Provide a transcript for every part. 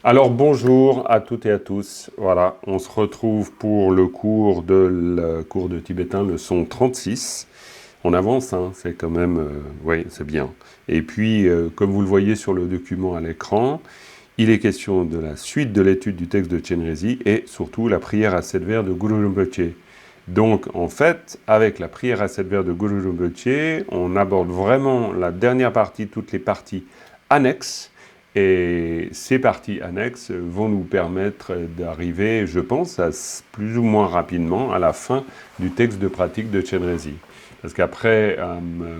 Alors bonjour à toutes et à tous. Voilà, on se retrouve pour le cours de tibétain, leçon 36. On avance, hein, c'est quand même, oui, c'est bien. Et puis, comme vous le voyez sur le document à l'écran, il est question de la suite de l'étude du texte de Chenrezig et surtout la prière à 7 vers de Guru Rinpoche. Donc, en fait, avec la prière à 7 vers de Guru Rinpoche, on aborde vraiment la dernière partie, toutes les parties annexes. Et ces parties annexes vont nous permettre d'arriver, je pense, plus ou moins rapidement à la fin du texte de pratique de Chenrezig. Parce qu'après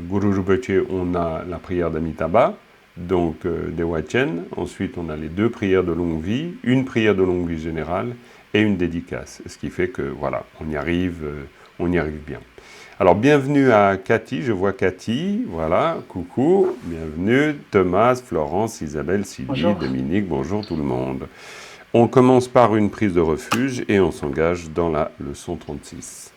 Guru Rinpoche, on a la prière d'Amitabha, donc des Wachen. Ensuite, on a les deux prières de longue vie, une prière de longue vie générale et une dédicace. Ce qui fait que, voilà, on y arrive bien. Alors, bienvenue à Cathy, je vois Cathy, voilà, coucou, bienvenue, Thomas, Florence, Isabelle, Sylvie, Bonjour. Dominique, bonjour tout le monde. On commence par une prise de refuge et on s'engage dans la leçon 36.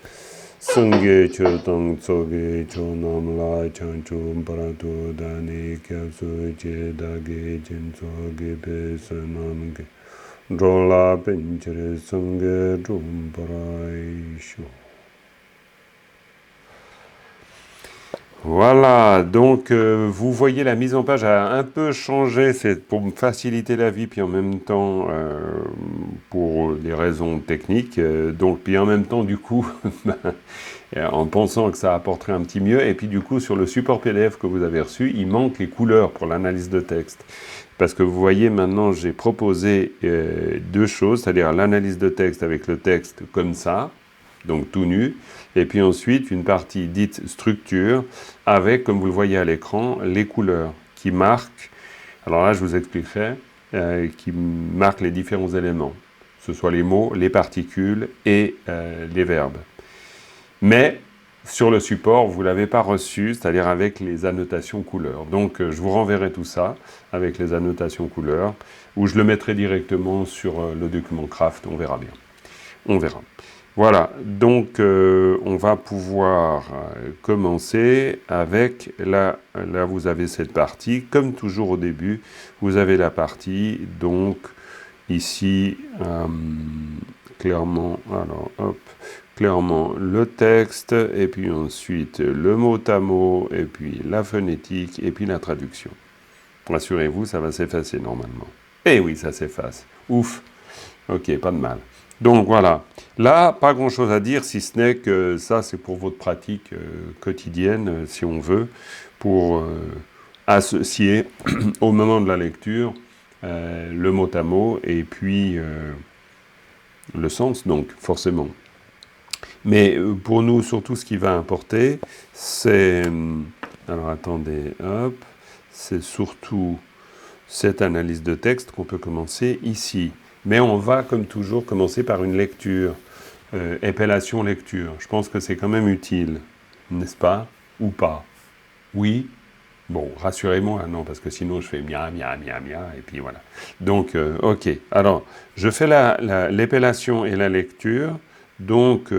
Sangye Chotang Tsoge Chonam La Chanchum Parato Dani Kyatsu Che Dage Chinsoge Pesanam Drola Penchere Sangye Chum Paraisho. Voilà, donc vous voyez la mise en page a un peu changé, c'est pour me faciliter la vie, puis en même temps pour des raisons techniques, donc puis en même temps du coup, en pensant que ça apporterait un petit mieux, et puis du coup sur le support PDF que vous avez reçu, il manque les couleurs pour l'analyse de texte. Parce que vous voyez maintenant j'ai proposé deux choses, c'est-à-dire l'analyse de texte avec le texte comme ça, donc tout nu, et puis ensuite une partie dite structure, avec, comme vous le voyez à l'écran, les couleurs qui marquent, alors là je vous expliquerai, qui marquent les différents éléments, que ce soit les mots, les particules et les verbes. Mais sur le support, vous ne l'avez pas reçu, c'est-à-dire avec les annotations couleurs. Donc je vous renverrai tout ça avec les annotations couleurs, ou je le mettrai directement sur le document Craft, on verra bien. On verra. Voilà, donc on va pouvoir commencer avec, là vous avez cette partie, comme toujours au début, vous avez la partie, donc ici, clairement, alors hop, clairement le texte, et puis ensuite le mot à mot, et puis la phonétique, et puis la traduction. Rassurez-vous, ça va s'effacer normalement. Eh oui, ça s'efface. Ouf, ok, pas de mal. Donc voilà, là, pas grand-chose à dire, si ce n'est que ça, c'est pour votre pratique quotidienne, si on veut, pour associer au moment de la lecture le mot à mot et puis le sens, donc forcément. Mais pour nous, surtout, ce qui va importer, c'est... alors attendez, hop, c'est surtout cette analyse de texte qu'on peut commencer ici. Mais on va, comme toujours, commencer par une lecture, épellation lecture. Je pense que c'est quand même utile, n'est-ce pas? Ou pas? Oui? Bon, rassurez-moi, non, parce que sinon je fais mia, mia, mia, mia, et puis voilà. Donc, ok. Alors, je fais l'épellation et la lecture, donc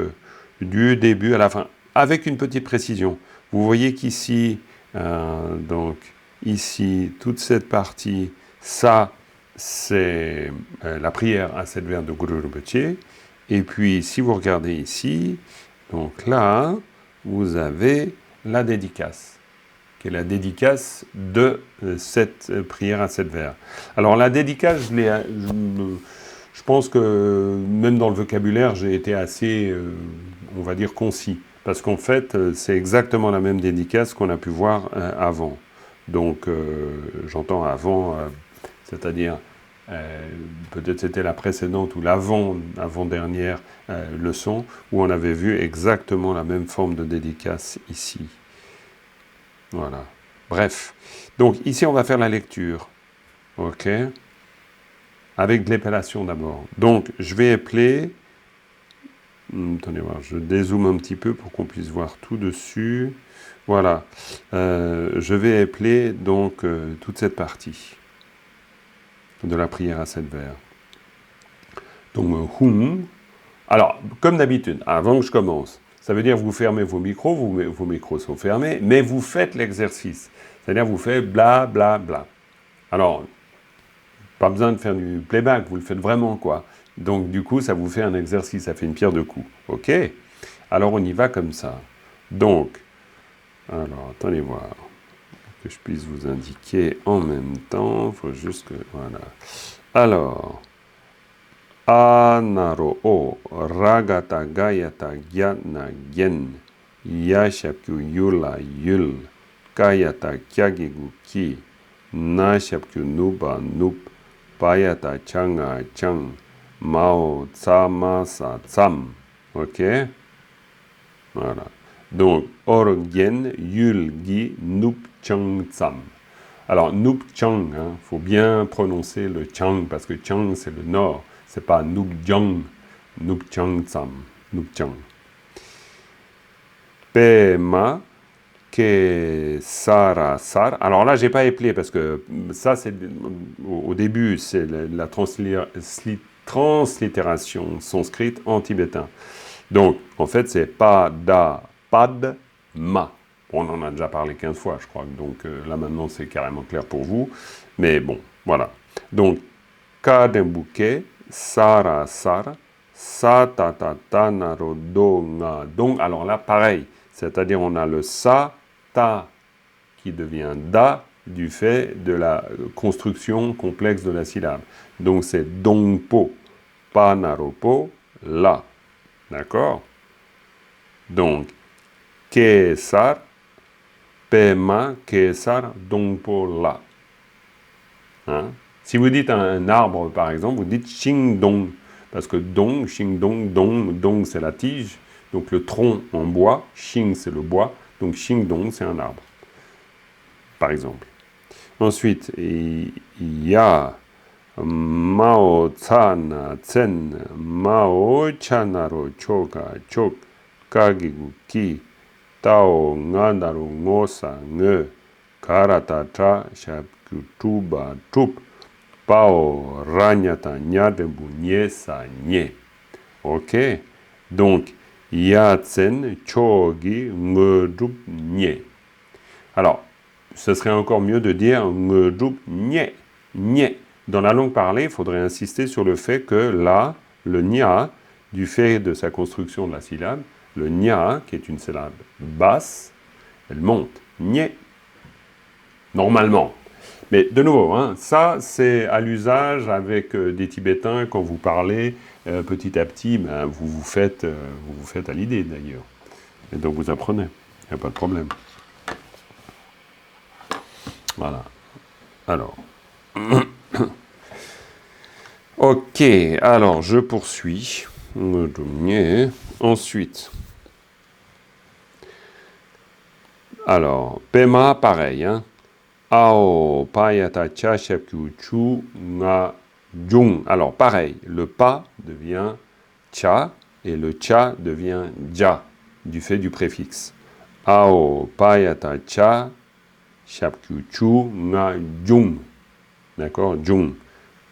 du début à la fin, avec une petite précision. Vous voyez qu'ici, donc, ici, toute cette partie, ça, c'est la prière à 7 vers de Guru Rinpoche. Et puis, si vous regardez ici, donc là, vous avez la dédicace, qui est la dédicace de cette prière à 7 vers. Alors, la dédicace, je pense que même dans le vocabulaire, j'ai été assez, on va dire, concis. Parce qu'en fait, c'est exactement la même dédicace qu'on a pu voir avant. Donc, j'entends avant, c'est-à-dire, peut-être c'était la précédente ou l'avant-dernière leçon, où on avait vu exactement la même forme de dédicace ici. Voilà. Bref. Donc, ici, on va faire la lecture. OK? Avec de l'épellation d'abord. Donc, je vais épeler. Attendez voir, je dézoome un petit peu pour qu'on puisse voir tout dessus. Voilà. Je vais épeler donc toute cette partie de la prière à 7 vers. Donc, hum. Alors, comme d'habitude, avant que je commence, ça veut dire que vous fermez vos micros, vos micros sont fermés, mais vous faites l'exercice. C'est-à-dire vous faites bla bla bla. Alors, Pas besoin de faire du playback, vous le faites vraiment, quoi. Donc, du coup, ça vous fait un exercice, ça fait une pierre deux coups. OK? Alors, on y va comme ça. Donc, alors, attendez voir que je puisse vous indiquer en même temps. Il faut juste que... Voilà. Alors, Anaro o ragata gayata gyatna gen yashapkyu yula yul kayata kyagigu ki nashapkyu nuba nup payata changa chang mao tsamasa tsam. Ok? Voilà. Donc, orgen yulgi nup chang tsam. Alors, nup chang, faut bien prononcer le chang parce que chang c'est le nord. C'est pas Nupjang, Nupchang Tsam, Nupchang. Pema, Ke Sara Sar. Alors là, j'ai pas éplé parce que ça, c'est au début, c'est la translittération sanscrite en tibétain. Donc, en fait, c'est Pada, Pad, Ma. On en a déjà parlé 15 fois, je crois. Donc là, maintenant, c'est carrément clair pour vous. Mais bon, voilà. Donc, Kadembuke, Sara Sara, Sa ta ta ta naro do nga dong. Alors là, pareil, c'est-à-dire on a le sa ta qui devient da du fait de la construction complexe de la syllabe. Donc c'est dongpo, pa naro po, la. D'accord? Donc, kesar, pema, kesar, dongpo la. Hein? Si vous dites un arbre, par exemple, vous dites xing dong. Parce que dong, xing dong, dong c'est la tige. Donc le tronc en bois, xing c'est le bois. Donc xing dong c'est un arbre. Par exemple. Ensuite, il y a Mao Tsana Tsen Mao Chanaro Choka Chok Kagigu Ki Tao Nganaru Ngosa Nge Karatata Shapkutuba Tup Pao Ranyata Nyadembu Nye Sa Nye. Ok? Donc, Yatsen Chogi Ngedrup Nye. Alors, ce serait encore mieux de dire Ngedrup Nye. Nye. Dans la langue parlée, il faudrait insister sur le fait que là, le nya, du fait de sa construction de la syllabe, le nya, qui est une syllabe basse, elle monte. Nye. Normalement. Mais de nouveau, ça c'est à l'usage avec des Tibétains quand vous parlez petit à petit, vous vous faites à l'idée d'ailleurs. Et donc vous apprenez, il n'y a pas de problème. Voilà. Alors. Ok, alors je poursuis. Ensuite. Alors, Pema, pareil, Ao payata cha shapkyu chu nga jung. Alors pareil, le pa devient cha et le cha devient ja du fait du préfixe. Ao payata cha shapkyu chu nga jung. D'accord, jung.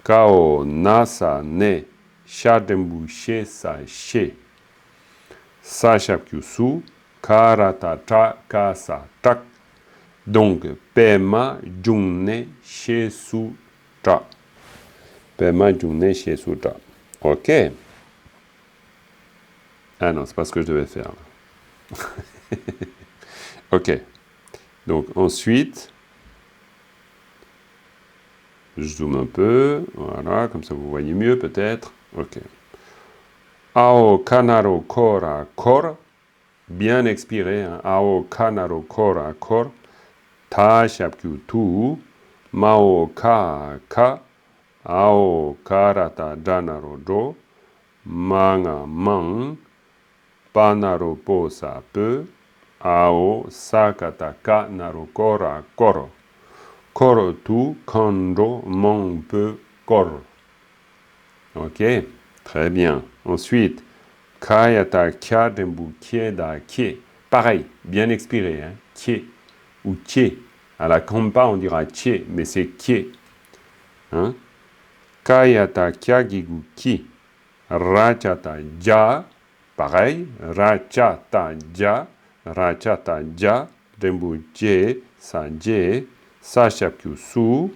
Kao nasa ne sha dembu she sa she. Sa shapkyu su karata ta ka sa tak. Donc, Pema Jungne Shesu Ta. Pema Jungne Shesu Ta. Ok. Ah non, c'est pas ce que je devais faire. Ok. Donc, ensuite, je zoome un peu. Voilà, comme ça vous voyez mieux peut-être. Ok. Ao Kanaro Kora Kor. Bien expiré. Ao Kanaro Kora Kor. Ta shapkyu tu, mao ka ka, ao karata danaro do, manga mang, panaro po sa pe, ao sakata ka naro kora koro. Koro tu kando mon pe koro. Ok, très bien. Ensuite, kayata kya dembu kie da kie. Pareil, bien expiré, kie. Ou kie. À la kampa, on dira kie, mais c'est kie. Kayata kyagigu ki. Rachata ja. Pareil. Rachata ja. Rachata ja. Dembu je. Sa je. Sa shapkyu su.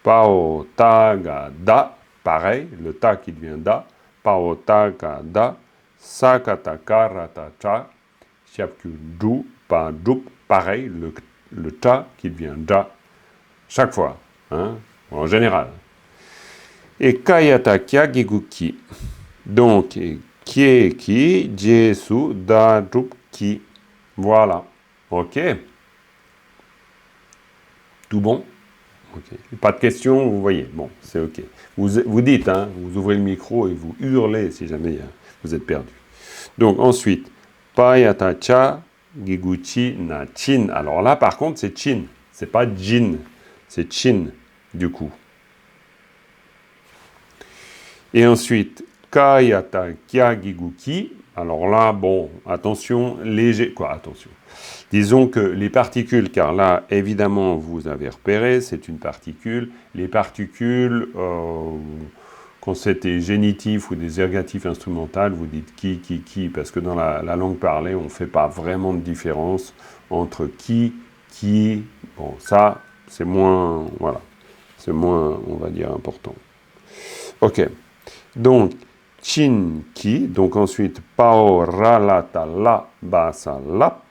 pao, ta, ga, da, pareil, le ta qui devient da, pao, ta, ga, da, sa, ka, ta, ka, ra, ta, cha, shiapku, du, pa, dup, pareil, le ta qui devient da, chaque fois, hein, en général. Et kayata, kya, giguki. Donc, kie, ki, jesu, da, dup, ki. Voilà. OK. Tout bon? OK. Pas de questions, vous voyez. Bon, c'est OK. Vous dites, hein, vous ouvrez le micro et vous hurlez si jamais vous êtes perdu. Donc, ensuite, payata cha, giguchi, na, chin. Alors là, par contre, c'est chin. C'est pas jin. C'est chin, du coup. Et ensuite, kayata, kya, giguki. Alors là, bon, attention, léger. Quoi, attention. Disons que les particules, car là, évidemment, vous avez repéré, c'est une particule. Les particules, quand c'était génitif ou des ergatifs instrumentales, vous dites qui, parce que dans la langue parlée, on ne fait pas vraiment de différence entre qui. Bon, ça, c'est moins, voilà, c'est moins, on va dire, important. OK. Donc, chin, ki, donc ensuite, pao, ra, la, ta, la, ba, sa, lap.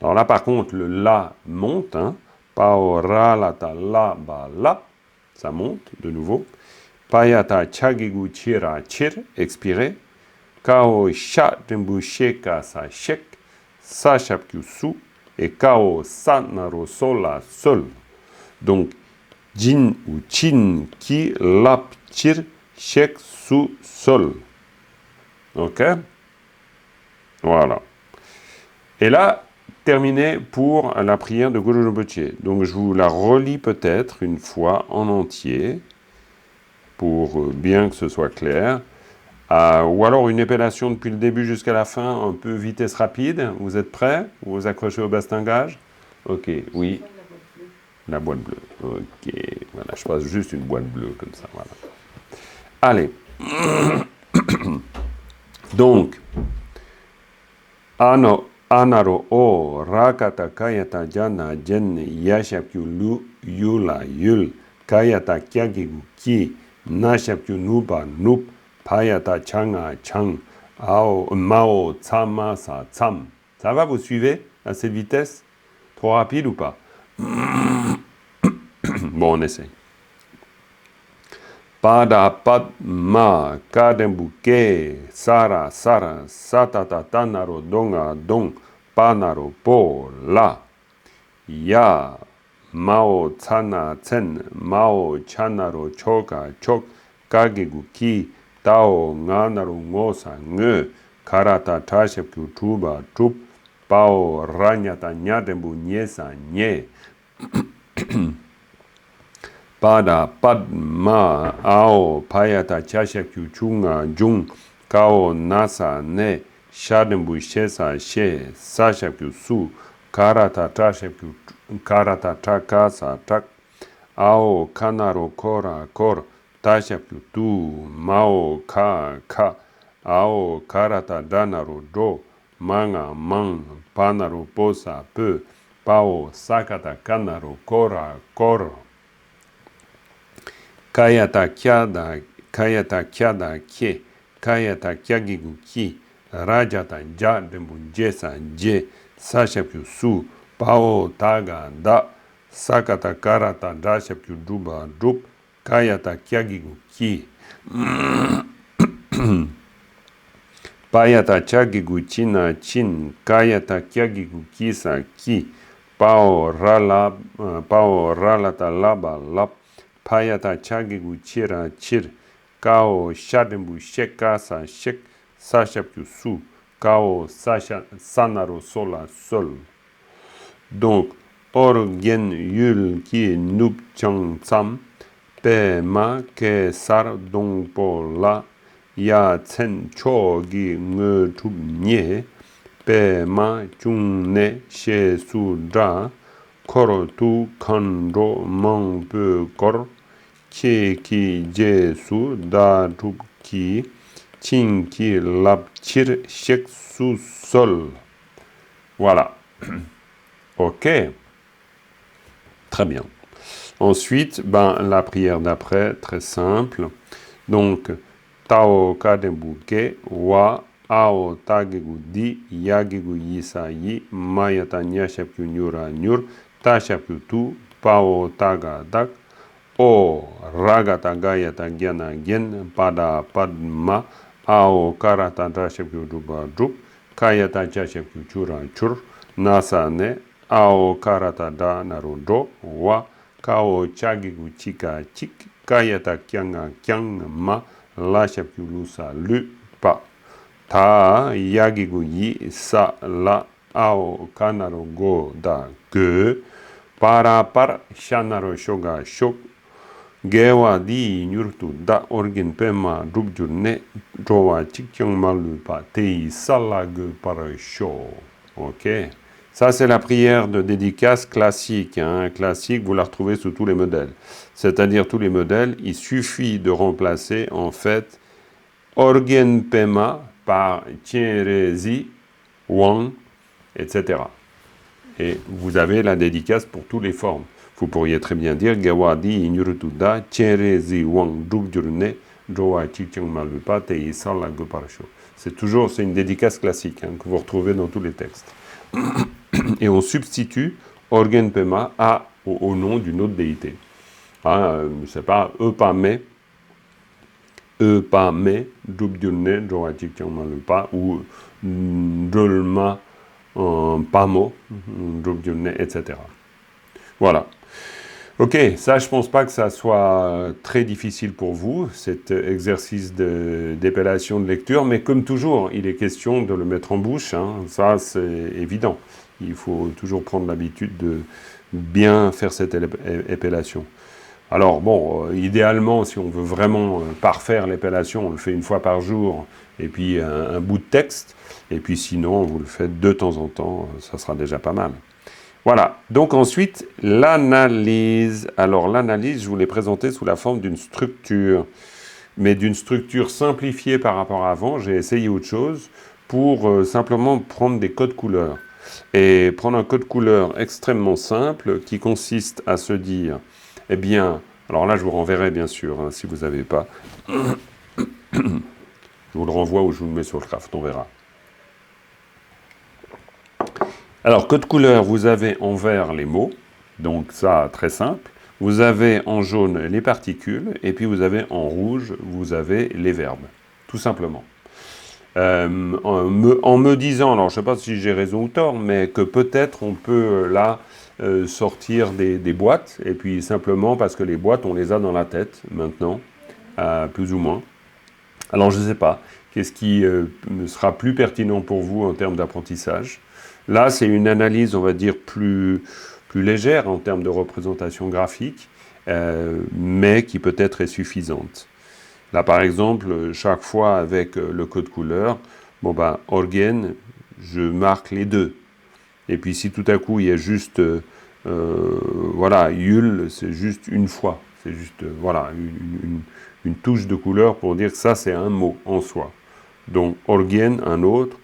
Alors là, par contre, le la monte, hein. Pao, ra, la, ta, la, ba, la. Ça monte, de nouveau. Payata, chagigu, chira, chir, expiré. Kao, sha, dembu, sheka, sa, shek. Sa, shapkyu, su. Et kao, sa, naro, sola, sol. Donc, jin ou chin, ki, lap, chir, shek, su, sol. OK? Voilà. Et là, terminé pour la prière de Gojo Rinpoche. Donc je vous la relis peut-être une fois en entier, pour bien que ce soit clair. Ou alors une épellation depuis le début jusqu'à la fin, un peu vitesse rapide. Vous êtes prêts? Vous vous accrochez au bastingage? OK, oui. La boîte bleue. OK, voilà, je passe juste une boîte bleue comme ça, voilà. Allez. Donc, Anaro o rakata kayata jana jen yashapyu lu yula yul kayata kyagigu ki nashapyu nuba nup payata changa chang ao mao tsama sa tsam. Ça va, vous suivez à cette vitesse? Trop rapide ou pas? Bon, on essaie. Pada padma kadembuke sara sara satata tanaro donga dong panaro po la ya mao tsana tsen mao chanaro choka chok kagegu ki tao nganaro ngosa nge karata tashepku tuba tup pao ranyata nyadembu nyesa nye. Pada padma ao payata chashakyu chunga jung kao nasa ne shadembu shesa she sashakyu su karata tashakyu karata takasa tak ao kanaro kora kor tashakyu tu mao ka ao karata danaro do manga mang panaro posa pe pao sakata kanaro kora kor. Kayata kyada kye, kayata kyagigu ki, rajata ja dembunjesa je, sashapyu su, pao taga da, sakata karata dashapyu duba dup, kayata kyagigu ki. Payata chagigu china chin, kayata kyagigu kisa ki, pao ralata laba lap, payata chagigu chira chir, kao shadembu sheka sa shek, sashapyu su, kao sanaro sola sol. Donc, or gen yul ki nup chang tsam, pe ma ke sar dong po la, ya tsen cho gi nge tup nye, pe ma chung ne she su dra, koro tu kando mang pe kor, che ki je su da tup ki, ching ki lap chir shek su sol. Voilà. OK. Très bien. Ensuite, la prière d'après, très simple. Donc, Tao Kadebuke wa Ao Tagegu di Yagegu Yisayi Mayata Nyashapku Nyura Nyur Tashapku Tu Pao Taga Dak O Ragata Gayata Gyana Gyen Pada Padma Ao Karata Dashapku Duba Drup Kayata Chashapku Chura Chur Nasane Ao Karata Da Narudo Wa Kao Chagigu Chika Chik Kayata Kyanga Kyang Ma La Chapulusa Lu Pa Ta Yagigu Yi Sa La Ao Kanaro Go Da Ge Para Par Shanaro Shoga Shok Gewa Di Nyurtu Da Orgin Pema Dubjurne Jowa Chikyong Malu Pa Tei Salag Para Sho. Ok. Ça, c'est la prière de dédicace classique. Classique, vous la retrouvez sous tous les modèles. C'est-à-dire tous les modèles, il suffit de remplacer, en fait, Orgen Pema par Tierezi, Wang, etc. Et vous avez la dédicace pour toutes les formes. Vous pourriez très bien dire Gewadi Inurutuda, Tierezi, Wang, Dugdurne, Joa Chikyong Malupa, Tei Salago Parasho. C'est une dédicace classique que vous retrouvez dans tous les textes. Et on substitue Orgen Pema au nom d'une autre déité. Je ne sais pas, Epame, Dubdurne, Joa Chikyong Malupa, ou Dolma Pamo, Dubdurne, etc. Voilà. Ok, ça, je pense pas que ça soit très difficile pour vous, cet exercice d'épellation de lecture, mais comme toujours, il est question de le mettre en bouche, ça c'est évident. Il faut toujours prendre l'habitude de bien faire cette épellation. Alors bon, idéalement, si on veut vraiment parfaire l'épellation, on le fait une fois par jour, et puis un bout de texte, et puis sinon, vous le faites de temps en temps, ça sera déjà pas mal. Voilà, donc ensuite, l'analyse. Alors l'analyse, je vous l'ai présentée sous la forme d'une structure, mais d'une structure simplifiée par rapport à avant. J'ai essayé autre chose pour simplement prendre des codes couleurs. Et prendre un code couleur extrêmement simple qui consiste à se dire, eh bien, alors là je vous renverrai bien sûr, si vous n'avez pas. Je vous le renvoie ou je vous le mets sur le craft, on verra. Alors, code couleur, vous avez en vert les mots, donc ça, très simple. Vous avez en jaune les particules, et puis vous avez en rouge, vous avez les verbes, tout simplement. En me disant, alors je ne sais pas si j'ai raison ou tort, mais que peut-être on peut là sortir des boîtes, et puis simplement parce que les boîtes, on les a dans la tête maintenant, plus ou moins. Alors je ne sais pas, qu'est-ce qui sera plus pertinent pour vous en termes d'apprentissage ? Là, c'est une analyse, on va dire, plus légère en termes de représentation graphique, mais qui peut-être est suffisante. Là, par exemple, chaque fois avec le code couleur, Orgen, je marque les deux. Et puis si tout à coup, il y a juste, Yul, c'est juste une fois. C'est juste, une touche de couleur pour dire que ça, c'est un mot en soi. Donc, Orgen, un autre,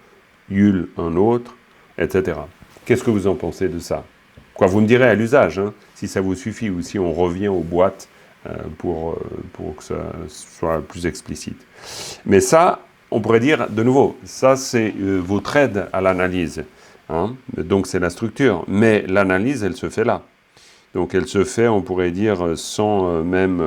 Yul, un autre, etc. Qu'est-ce que vous en pensez de ça ? Vous me direz à l'usage, si ça vous suffit ou si on revient aux boîtes pour que ça soit plus explicite. Mais ça, on pourrait dire, de nouveau, ça c'est votre aide à l'analyse. Donc c'est la structure. Mais l'analyse, elle se fait là. Donc elle se fait, on pourrait dire, sans même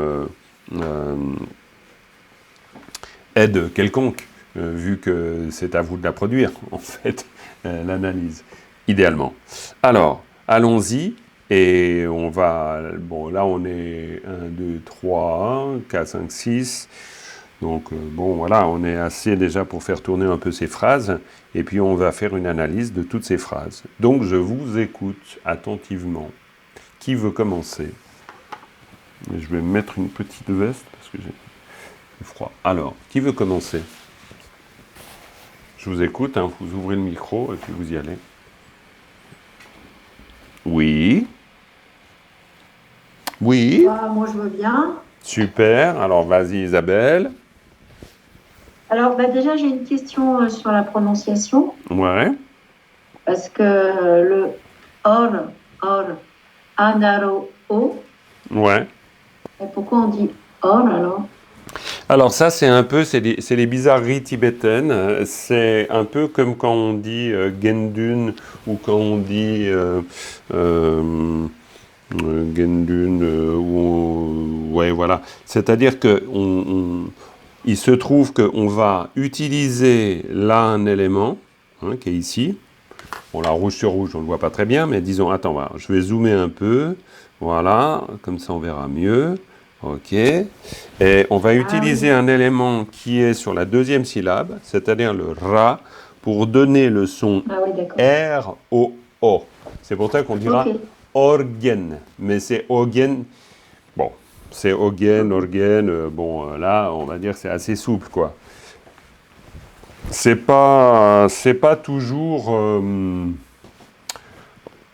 aide quelconque, vu que c'est à vous de la produire, en fait. L'analyse, idéalement. Alors, allons-y, et on va, là on est 1, 2, 3, 4, 5, 6, donc on est assez déjà pour faire tourner un peu ces phrases, et puis on va faire une analyse de toutes ces phrases. Donc je vous écoute attentivement. Qui veut commencer ? Je vais mettre une petite veste, parce que j'ai froid. Alors, qui veut commencer ? Je vous écoute, vous ouvrez le micro et puis vous y allez. Oui. Oui. Moi, je veux bien. Super. Alors, vas-y, Isabelle. Alors, déjà, j'ai une question sur la prononciation. Ouais. Parce que le or, anaro, o, Ouais. Et pourquoi on dit or alors? Alors ça, c'est un peu, c'est les bizarreries tibétaines. C'est un peu comme quand on dit Gendun ou quand on dit euh, Gendun ouais, voilà. C'est-à-dire que il se trouve qu'on va utiliser là un élément qui est ici. Bon, là, rouge sur rouge, on ne le voit pas très bien, mais disons, attends, voilà, je vais zoomer un peu. Voilà, comme ça on verra mieux. OK. Et on va Ah oui, utiliser un élément qui est sur la deuxième syllabe, c'est-à-dire le ra, pour donner le son ah oui, d'accord. R au O. C'est pour ça qu'on Ok, dira orgen. Mais c'est orgen. Bon, c'est orgen, ok. orgen. Bon, là, on va dire que c'est assez souple, quoi. C'est pas toujours.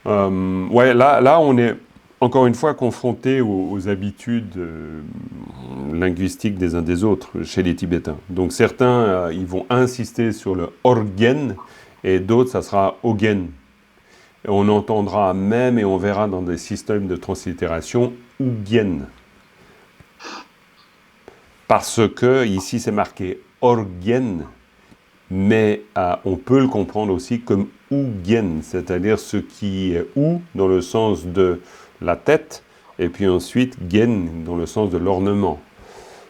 Ouais, là, on est encore une fois confronté aux habitudes linguistiques des uns des autres chez les Tibétains. Donc certains, ils vont insister sur le orgen et d'autres, ça sera ogen. Et on entendra même et on verra dans des systèmes de translittération ougen. Parce que ici, c'est marqué orgen, mais on peut le comprendre aussi comme ougen, c'est-à-dire ce qui est ou dans le sens de la tête, et puis ensuite gen dans le sens de l'ornement.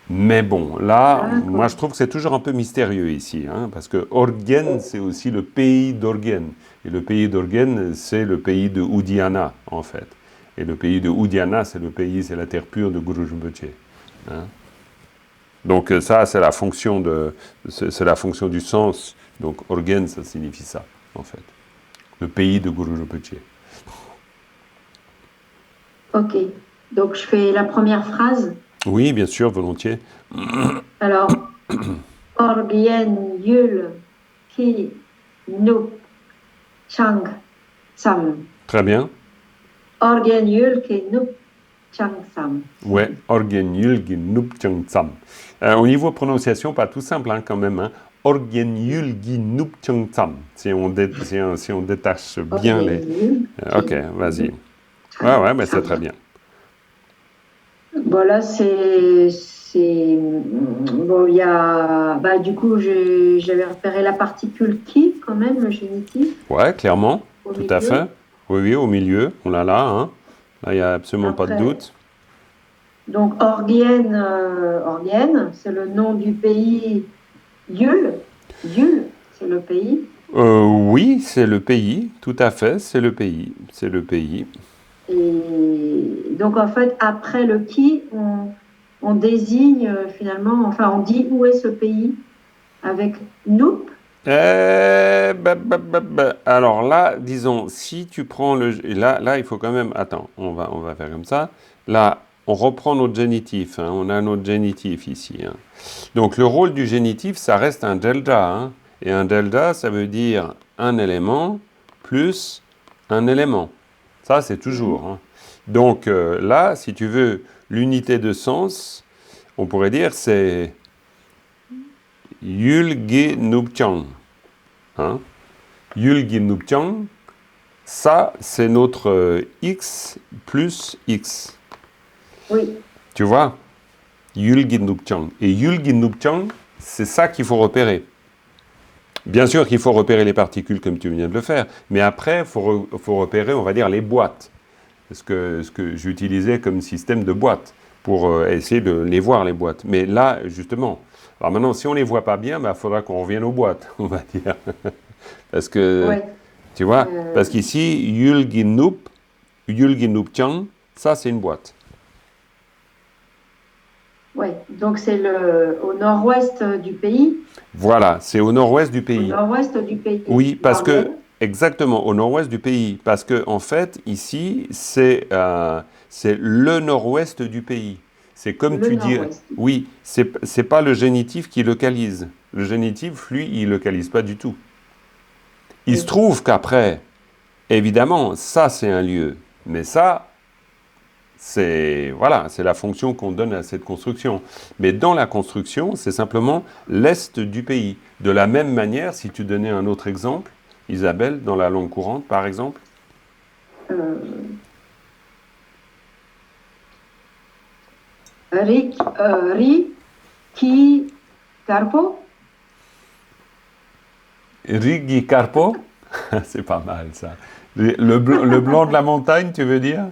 Mais bon, là, moi D'accord. je trouve que c'est toujours un peu mystérieux ici, hein, parce que Orgen, c'est aussi le pays d'Orgen. Et le pays d'Orgen, c'est le pays de Udiana, en fait. Et le pays de Udiana, c'est la terre pure de Guru Rinpoche. Hein. Donc ça, c'est la fonction du sens. Donc Orgen, ça signifie ça, en fait. Le pays de Guru Rinpoche. Ok. Donc, je fais la première phrase. Oui, bien sûr, volontiers. Alors, Orgien Yul Ki Nup Chang Sam. Très bien. Orgien Yul Ki Nup Chang Sam. Ouais, Orgen Yulgi Nupchang Tsam. Au niveau prononciation, pas tout simple hein, quand même. Hein. Orgen Yulgi Nupchang Tsam. Si on détache bien Orgien les. Yul Ok, Ki vas-y. Nup Ouais, Chang ouais, mais c'est très Sam. bien. Voilà, bon, il y a, bah, du coup, j'avais repéré la particule qui, quand même, le génitif, Ouais, clairement, au tout à fait. milieu. Oui, oui, au milieu, on l'a là. Hein. Là, il n'y a absolument pas de Après, doute. donc, Orgienne, c'est le nom du pays. Yule, Yule, c'est le pays. Oui, c'est le pays, tout à fait, c'est le pays. C'est le pays. Et donc, en fait, après le qui, on désigne finalement, enfin, on dit où est ce pays avec Noup. Alors là, disons, si tu prends là, il faut quand même. Attends, on va faire comme ça. Là, on reprend notre génitif. Hein, on a notre génitif ici. Hein. Donc le rôle du génitif, ça reste un delta. Hein, et un delta, ça veut dire un élément plus un élément. Ça, c'est toujours. Hein. Donc là, si tu veux, l'unité de sens, on pourrait dire c'est Yulgi Nupchang. Hein. Yulgi Nupchang, ça, c'est notre x plus x. Oui, Tu vois? Yulgi Nupchang. Et Yulgi Nupchang, c'est ça qu'il faut repérer. Bien sûr qu'il faut repérer les particules comme tu viens de le faire, mais après, il faut repérer, on va dire, les boîtes. Ce que j'utilisais comme système de boîte pour essayer de les voir, les boîtes. Mais là, justement, alors maintenant, si on ne les voit pas bien, il faudra qu'on revienne aux boîtes, on va dire. Parce que, ouais. tu vois, Euh, parce qu'ici, Yulginup Chang, ça c'est une boîte. ouais. Donc, c'est au nord-ouest du pays. Voilà, c'est au nord-ouest du Au pays. nord-ouest du pays. Oui, parce que, Orgien. exactement, au nord-ouest du pays. Parce que, en fait, ici, c'est le nord-ouest du pays. C'est comme Le tu dis, nord-ouest du pays. oui, c'est pas le génitif qui localise. Le génitif, lui, il localise pas du tout. Il se Oui. trouve qu'après, évidemment, ça c'est un lieu. Mais ça, c'est voilà, c'est la fonction qu'on donne à cette construction. Mais dans la construction, c'est simplement l'est du pays. De la même manière, si tu donnais un autre exemple, Isabelle, dans la langue courante, par exemple. Euh, Riki Carpo. Rigi Carpo? C'est pas mal ça. Le blanc de la montagne, tu veux dire?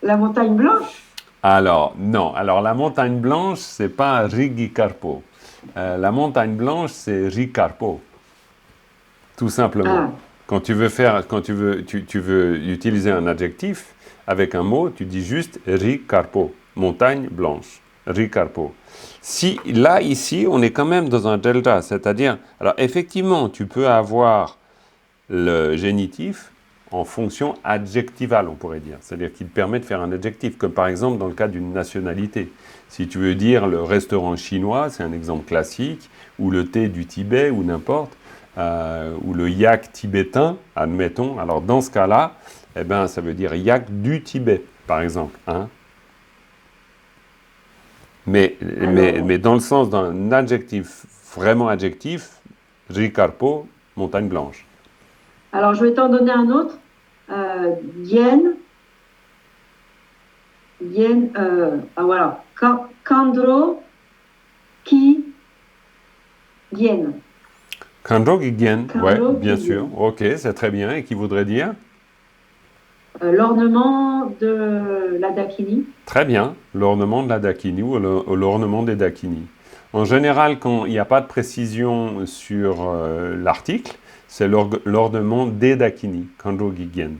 La montagne blanche. Alors, non. Alors, la montagne blanche, c'est pas Rigi Carpo. La montagne blanche, c'est Ricarpo. Tout simplement. Ah, Quand tu veux utiliser un adjectif avec un mot, tu dis juste Ricarpo, montagne blanche, Ricarpo. Si là ici, on est quand même dans un delta, c'est-à-dire, alors effectivement, tu peux avoir le génitif en fonction adjectivale, on pourrait dire, c'est-à-dire qu'il te permet de faire un adjectif, comme par exemple dans le cas d'une nationalité. Si tu veux dire le restaurant chinois, c'est un exemple classique, ou le thé du Tibet, ou n'importe. Ou le yak tibétain, admettons. Alors dans ce cas-là, eh ben, ça veut dire yak du Tibet, par exemple. Hein? Mais dans le sens d'un adjectif, vraiment adjectif, Ricarpo, montagne blanche. alors, je vais t'en donner un autre. Yen. Yen. Voilà. Kandro ki Yen. Kandro Gigien, ouais, Kandro bien ki sûr. Yen. Ok, c'est très bien. Et qui voudrait dire? L'ornement de la Dakini. Très bien, l'ornement de la dakini ou l'ornement des dakini. En général, quand il n'y a pas de précision sur l'article, c'est l'ornement des dakini, kanjo gigien.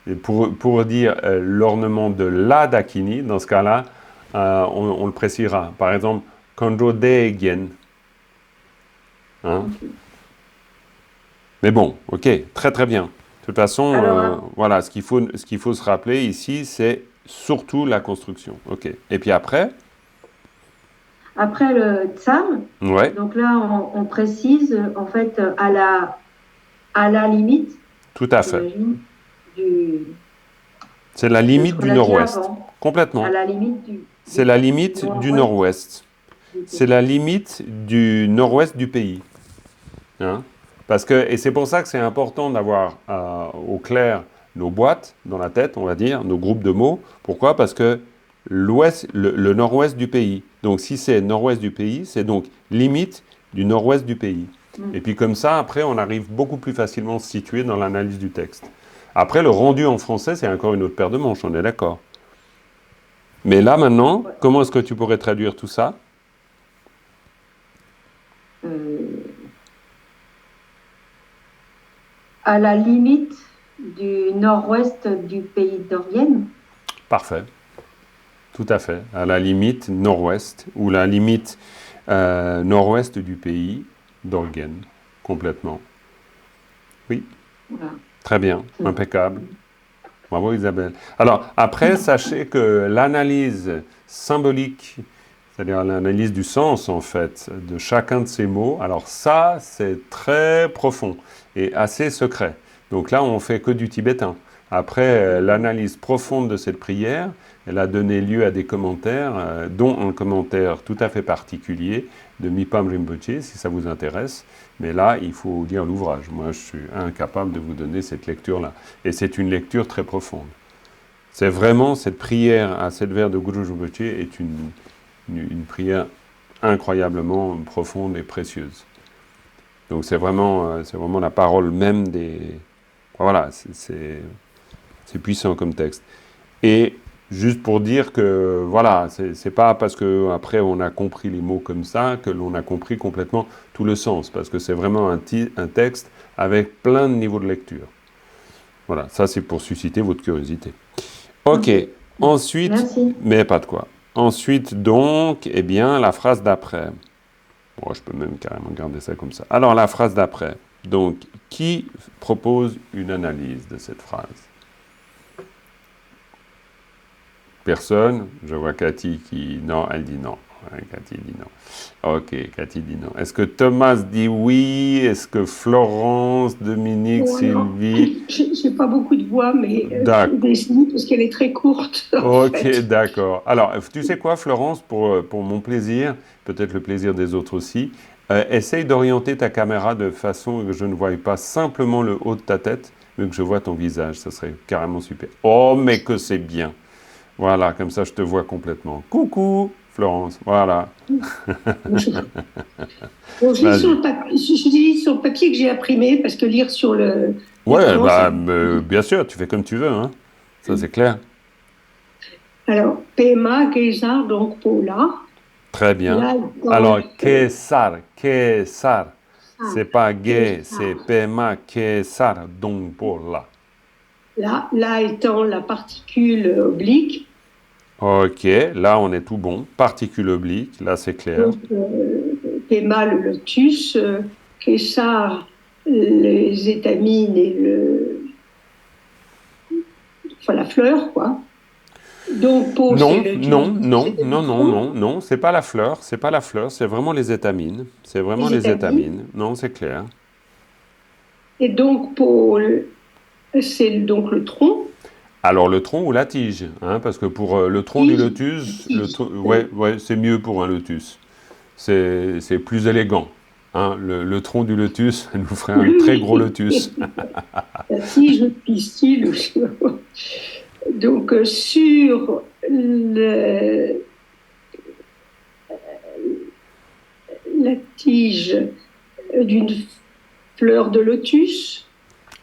Et pour dire l'ornement de la dakini, dans ce cas-là, on le précisera. Par exemple, kanjo de gien. Hein? Ok. Mais bon, ok, très très bien. De toute façon, Alors, voilà, ce qu'il faut se rappeler ici, c'est surtout la construction. Ok. Et puis après, après le tsam, ouais, donc là, on précise, en fait, à la limite, tout à fait. j'imagine, du, C'est la de ce limite qu'on du a dit nord-ouest. avant, à Complètement. la limite C'est la limite du nord-ouest nord-ouest. du C'est pays. la limite du nord-ouest du pays. Hein? Parce que, et c'est pour ça que c'est important d'avoir au clair nos boîtes dans la tête, on va dire, nos groupes de mots. Pourquoi? Parce que l'ouest, le nord-ouest du pays. Donc si c'est nord-ouest du pays, c'est donc limite du nord-ouest du pays. Et Mm. puis comme ça, après, on arrive beaucoup plus facilement à se situer dans l'analyse du texte. Après, le rendu en français, c'est encore une autre paire de manches, on est d'accord. Mais là, maintenant, Ouais. comment est-ce que tu pourrais traduire tout ça? Euh, à la limite du nord-ouest du pays d'Orienne. Parfait, tout à fait. À la limite nord-ouest, ou la limite nord-ouest du pays d'Orgen, complètement. Oui, Voilà. très bien, Mm. impeccable. Bravo Isabelle. Alors, après, sachez que l'analyse symbolique, c'est-à-dire l'analyse du sens, en fait, de chacun de ces mots, alors ça, c'est très profond et assez secret. Donc là, on fait que du tibétain. Après, l'analyse profonde de cette prière, elle a donné lieu à des commentaires, dont un commentaire tout à fait particulier de Mipam Rinpoche, si ça vous intéresse. Mais là, il faut lire l'ouvrage. Moi, je suis incapable de vous donner cette lecture-là. Et c'est une lecture très profonde. C'est vraiment cette prière à 7 vers de Guru Rinpoche est une prière incroyablement profonde et précieuse. Donc c'est vraiment la parole même des... Voilà, c'est puissant comme texte. Et juste pour dire que, voilà, c'est pas parce qu'après on a compris les mots comme ça que l'on a compris complètement tout le sens, parce que c'est vraiment un texte avec plein de niveaux de lecture. Voilà, ça c'est pour susciter votre curiosité. Ok, Ok. ensuite, Merci. mais pas de quoi. Ensuite, donc, eh bien, la phrase d'après. Bon, je peux même carrément garder ça comme ça. Alors, la phrase d'après. Donc, qui propose une analyse de cette phrase? Personne? Je vois Cathy qui... Non, elle dit non. Ouais, Cathy dit non. Ok, Cathy dit non. Est-ce que Thomas dit oui? Est-ce que Florence, Dominique, Bon, alors, Sylvie? j'ai pas beaucoup de voix, mais je D'accord. décide parce qu'elle est très courte, en Ok, fait. d'accord. Alors, tu sais quoi, Florence, pour mon plaisir, peut-être le plaisir des autres aussi, essaye d'orienter ta caméra de façon que je ne voie pas simplement le haut de ta tête, mais que je vois ton visage. Ça serait carrément super. Oh, mais que c'est bien. Voilà, comme ça je te vois complètement. Coucou, Florence, voilà. Bon, Vas-y. je lis sur le papier que j'ai imprimé parce que lire sur Ouais, l'écran, bah, c'est... bien sûr, tu fais comme tu veux, hein. Ça, c'est clair. Alors, Pema, Geza, donc Paula. Très bien. Là, Alors, donc, Kesar. C'est pas gay, c'est Geza. Pema Kesar, donc pour là. Là étant la particule oblique. Ok, là on est tout bon. Particule oblique, là c'est clair. Donc, Pema, le lotus. Kessar, les étamines et enfin, la fleur, quoi. Donc, Po, c'est Non, le non, tube, non, c'est le non, non, tronc, non, non, c'est pas la fleur, c'est pas la fleur, c'est vraiment les étamines. C'est vraiment les les étamines. étamines. Non, c'est clair. Et donc, Po, c'est donc le tronc. Alors le tronc ou la tige, hein, parce que pour le tronc du Tige, lotus, tige. ouais, ouais, c'est mieux pour un lotus. C'est plus élégant. Hein. Le tronc du lotus nous ferait un très gros Oui, lotus. la tige de pistil. Donc, sur la tige d'une fleur de lotus,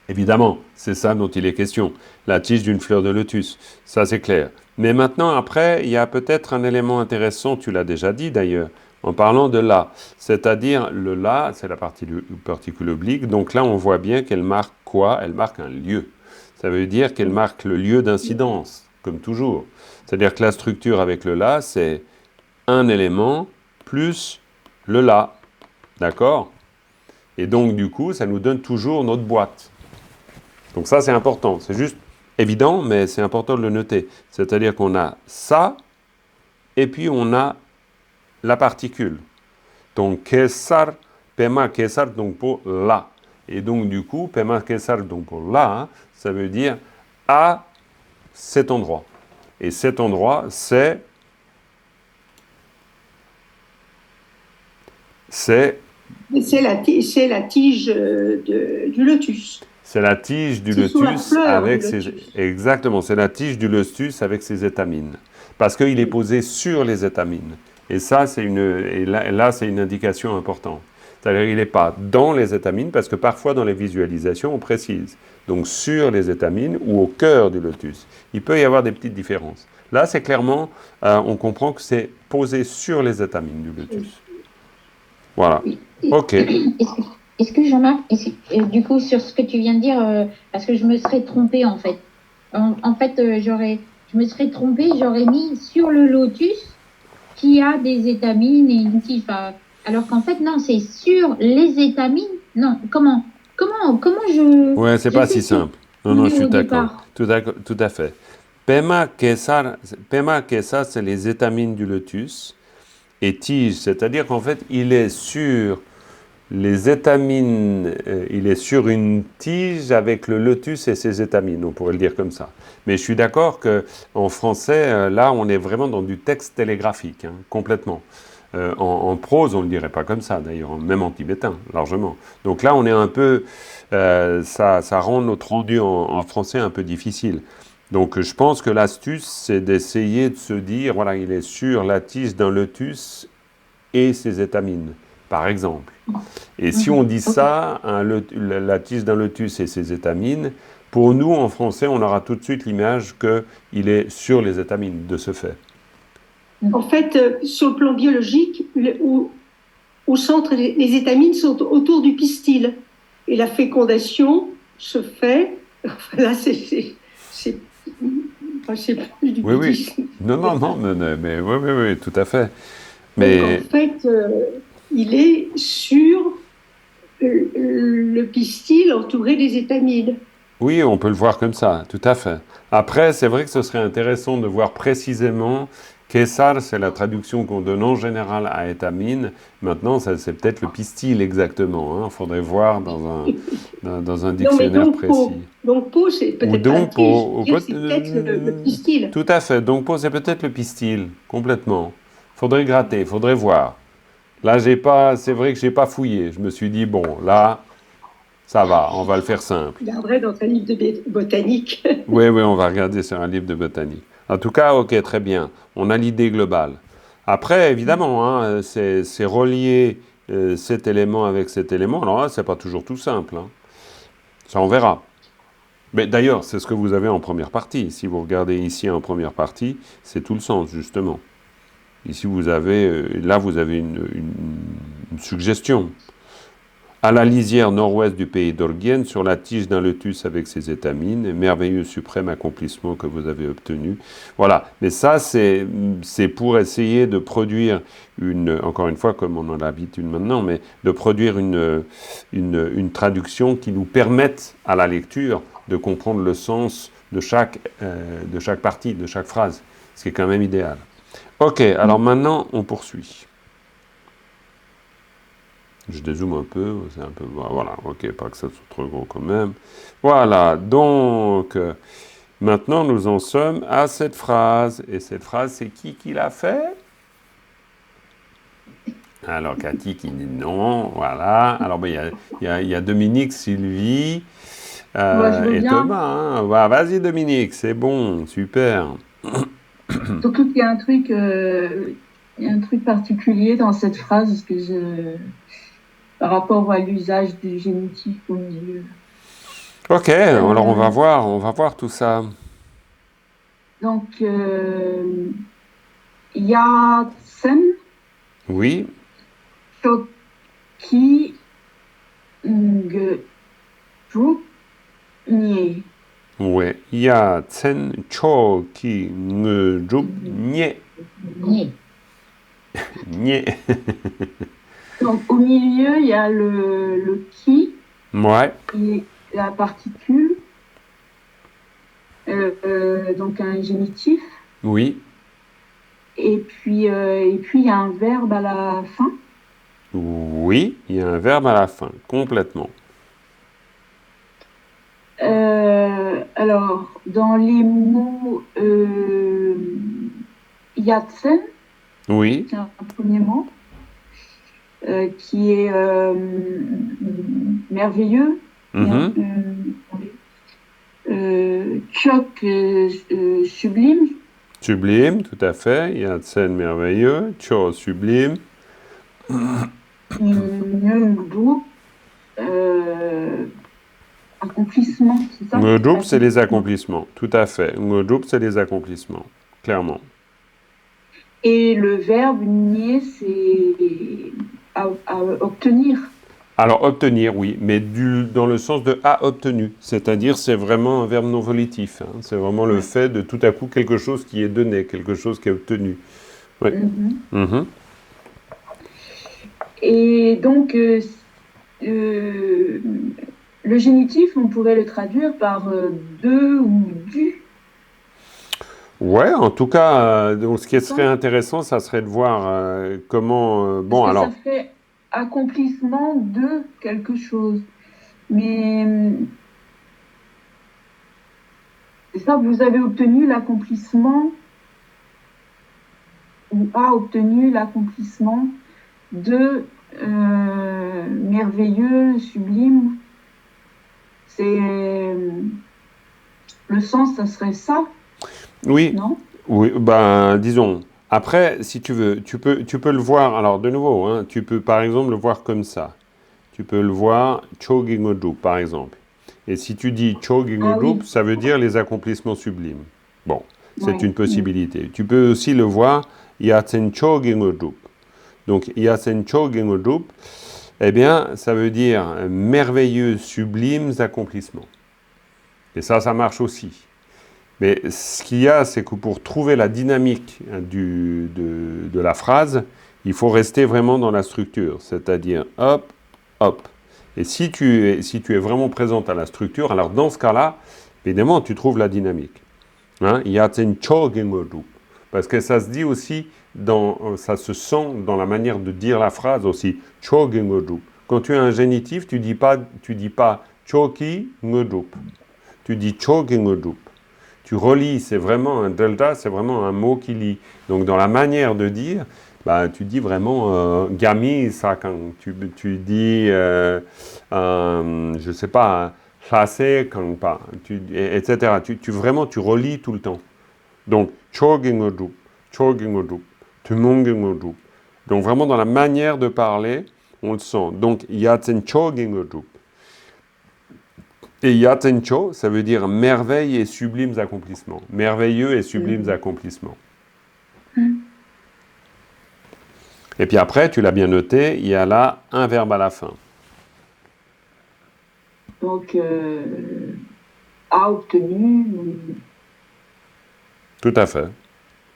Évidemment, c'est ça dont il est question. La tige d'une fleur de lotus, ça c'est clair. Mais maintenant, après, il y a peut-être un élément intéressant, tu l'as déjà dit d'ailleurs, en parlant de là. C'est-à-dire, le là, c'est la particule oblique. Donc là, on voit bien qu'elle marque quoi? Elle marque un lieu. Ça veut dire qu'elle marque le lieu d'incidence, comme toujours. C'est-à-dire que la structure avec le là, c'est un élément plus le là. D'accord? Et donc, du coup, ça nous donne toujours notre boîte. Donc ça, c'est important. C'est juste évident, mais c'est important de le noter. C'est-à-dire qu'on a ça, et puis on a la particule. Donc, kesar, pema kesar, donc pour là. Et donc, du coup, pema kesar, donc pour là, hein, ça veut dire à cet endroit. Et cet endroit, c'est c'est la tige du lotus. c'est la tige du C'est sous la lotus fleur du avec ses... lotus. Exactement, c'est la tige du lotus avec ses étamines. Parce qu'il est posé sur les étamines. Et ça, c'est une indication importante. C'est-à-dire qu'il n'est pas dans les étamines, parce que parfois dans les visualisations, on précise. Donc sur les étamines ou au cœur du lotus. Il peut y avoir des petites différences. Là, c'est clairement, on comprend que c'est posé sur les étamines du lotus. Voilà. Ok. Est-ce que Jean-Marc, du coup, sur ce que tu viens de dire, parce que je me serais trompée en fait. En fait, je me serais trompée, j'aurais mis sur le lotus qui a des étamines et une tige. Alors qu'en fait, non, c'est sur les étamines. Non, comment je. Ouais, c'est pas si simple. Non, non, je suis d'accord. Départ. Tout à fait. Pema kesar, c'est les étamines du lotus. Et tige, c'est-à-dire qu'en fait, il est sur les étamines, il est sur une tige avec le lotus et ses étamines, on pourrait le dire comme ça. Mais je suis d'accord qu'en français, là, on est vraiment dans du texte télégraphique, hein, complètement. En prose, on ne le dirait pas comme ça, d'ailleurs, même en tibétain, largement. Donc là, on est un peu... ça rend notre rendu en français un peu difficile. Donc je pense que l'astuce, c'est d'essayer de se dire, voilà, il est sur la tige d'un lotus et ses étamines, par exemple. Et si on dit ça, la tige d'un lotus et ses étamines, pour nous, en français, on aura tout de suite l'image qu'il est sur les étamines, de ce fait. En fait, sur le plan biologique, au centre, les étamines sont autour du pistil. Et la fécondation se fait... Là, c'est plus du Oui. Non, mais oui, tout à fait. Mais... Donc, en fait, il est sur le pistil entouré des étamines. Oui, on peut le voir comme ça, tout à fait. Après, c'est vrai que ce serait intéressant de voir précisément Kesar, c'est la traduction qu'on donne en général à étamine. Maintenant, c'est peut-être le pistil exactement. Il faudrait voir dans un dictionnaire précis. Donc, Po, c'est peut-être pas le tige, c'est peut-être le pistil. Tout à fait. Donc, Po, c'est peut-être le pistil, complètement. Faudrait gratter, faudrait voir. Là, c'est vrai que j'ai pas fouillé. Je me suis dit, bon, là, ça va, on va le faire simple. Je regarderai dans un livre de botanique. Oui, on va regarder sur un livre de botanique. En tout cas, ok, très bien. On a l'idée globale. Après, évidemment, hein, c'est relier cet élément avec cet élément. Alors là, c'est pas toujours tout simple. Hein. Ça, on verra. Mais d'ailleurs, c'est ce que vous avez en première partie. Si vous regardez ici en première partie, c'est tout le sens, justement. Ici, vous avez, là, vous avez une suggestion. À la lisière nord-ouest du pays d'Orgien, sur la tige d'un lotus avec ses étamines, merveilleux suprême accomplissement que vous avez obtenu. Voilà. Mais ça, c'est pour essayer de produire encore une fois, comme on en a l'habitude maintenant, mais de produire une traduction qui nous permette à la lecture de comprendre le sens de chaque partie, de chaque phrase, ce qui est quand même idéal. Ok, alors maintenant, on poursuit. Je dézoome un peu, c'est un peu... Voilà, ok, pas que ça soit trop gros quand même. Voilà, donc, maintenant nous en sommes à cette phrase. Et cette phrase, c'est qui l'a fait? Alors, Cathy qui dit non, voilà. Alors, il y a Dominique, Sylvie Moi, je veux et bien. Thomas. Hein. Voilà, vas-y Dominique, c'est bon, super. Surtout qu'il y a il y a un truc particulier dans cette phrase par rapport à l'usage du génitif au milieu. Ok, alors on va voir tout ça. Donc, Yatsen Oui, Choki Ngjuk Nye. ouais. Ya tsen cho ki nge jup nye. Ni. Nye. Donc, au milieu, il y a le ki, Ouais, qui est la particule, donc un génitif. oui, Et puis, il y a un verbe à la fin. oui, il y a un verbe à la fin, complètement. Alors, dans les mots Yatsen, Oui, c'est un premier mot, qui est merveilleux. mhm, Chok, sublime. sublime, tout à fait. Ya tsen merveilleux, cho sublime. Nyungdu, accomplissement, c'est ça? Nge jup, c'est les accomplissements, tout à fait. Nge jup, c'est les accomplissements, clairement. Et le verbe nier, c'est à obtenir. Alors, obtenir, oui, mais dans le sens de a obtenu, c'est-à-dire c'est vraiment un verbe non volitif. Hein. C'est vraiment le fait de tout à coup quelque chose qui est donné, quelque chose qui est obtenu. Oui. Mhm. Et donc, le génitif, on pourrait le traduire par de ou du. Ouais, en tout cas, donc ce qui serait intéressant, ça serait de voir comment. Bon, Parce que alors. ça fait accomplissement de quelque chose. Mais c'est ça, vous avez obtenu l'accomplissement ou a obtenu l'accomplissement de merveilleux, sublime. C'est le sens, ça serait ça, Oui, non? oui, ben, disons. Après, si tu veux, tu peux le voir. Alors, de nouveau, hein, tu peux par exemple le voir comme ça. Tu peux le voir chogingodu, par exemple. Et si tu dis chogingodu, oui. ça veut dire les accomplissements sublimes. Bon, c'est Ouais. une possibilité. Tu peux aussi le voir yasen chogingodu. Donc, yasen chogingodu, eh bien, ça veut dire merveilleux, sublimes accomplissements. Et ça marche aussi. Mais ce qu'il y a, c'est que pour trouver la dynamique de la phrase, il faut rester vraiment dans la structure, c'est-à-dire hop, hop. Et si tu es vraiment présente à la structure, alors dans ce cas-là, évidemment, tu trouves la dynamique. Hein? Parce que ça se dit aussi, ça se sent dans la manière de dire la phrase aussi. Quand tu as un génitif, tu dis pas choki ngodup. Tu dis choki ngodup. Tu relis, c'est vraiment un delta, c'est vraiment un mot qui lie. Donc dans la manière de dire, bah, tu dis vraiment gami sakan. Tu dis, je sais pas, chassé quand pas, etc. Vraiment, tu relis tout le temps. Donc, chogingodu, chogingodu, tumungingodu. Donc, vraiment dans la manière de parler, on le sent. Donc, yaten chogingodu. Et yatencho, ça veut dire merveille et sublimes accomplissements. Merveilleux et sublimes accomplissements. Et puis après, tu l'as bien noté, il y a là un verbe à la fin. Donc, a obtenu. Tout à fait.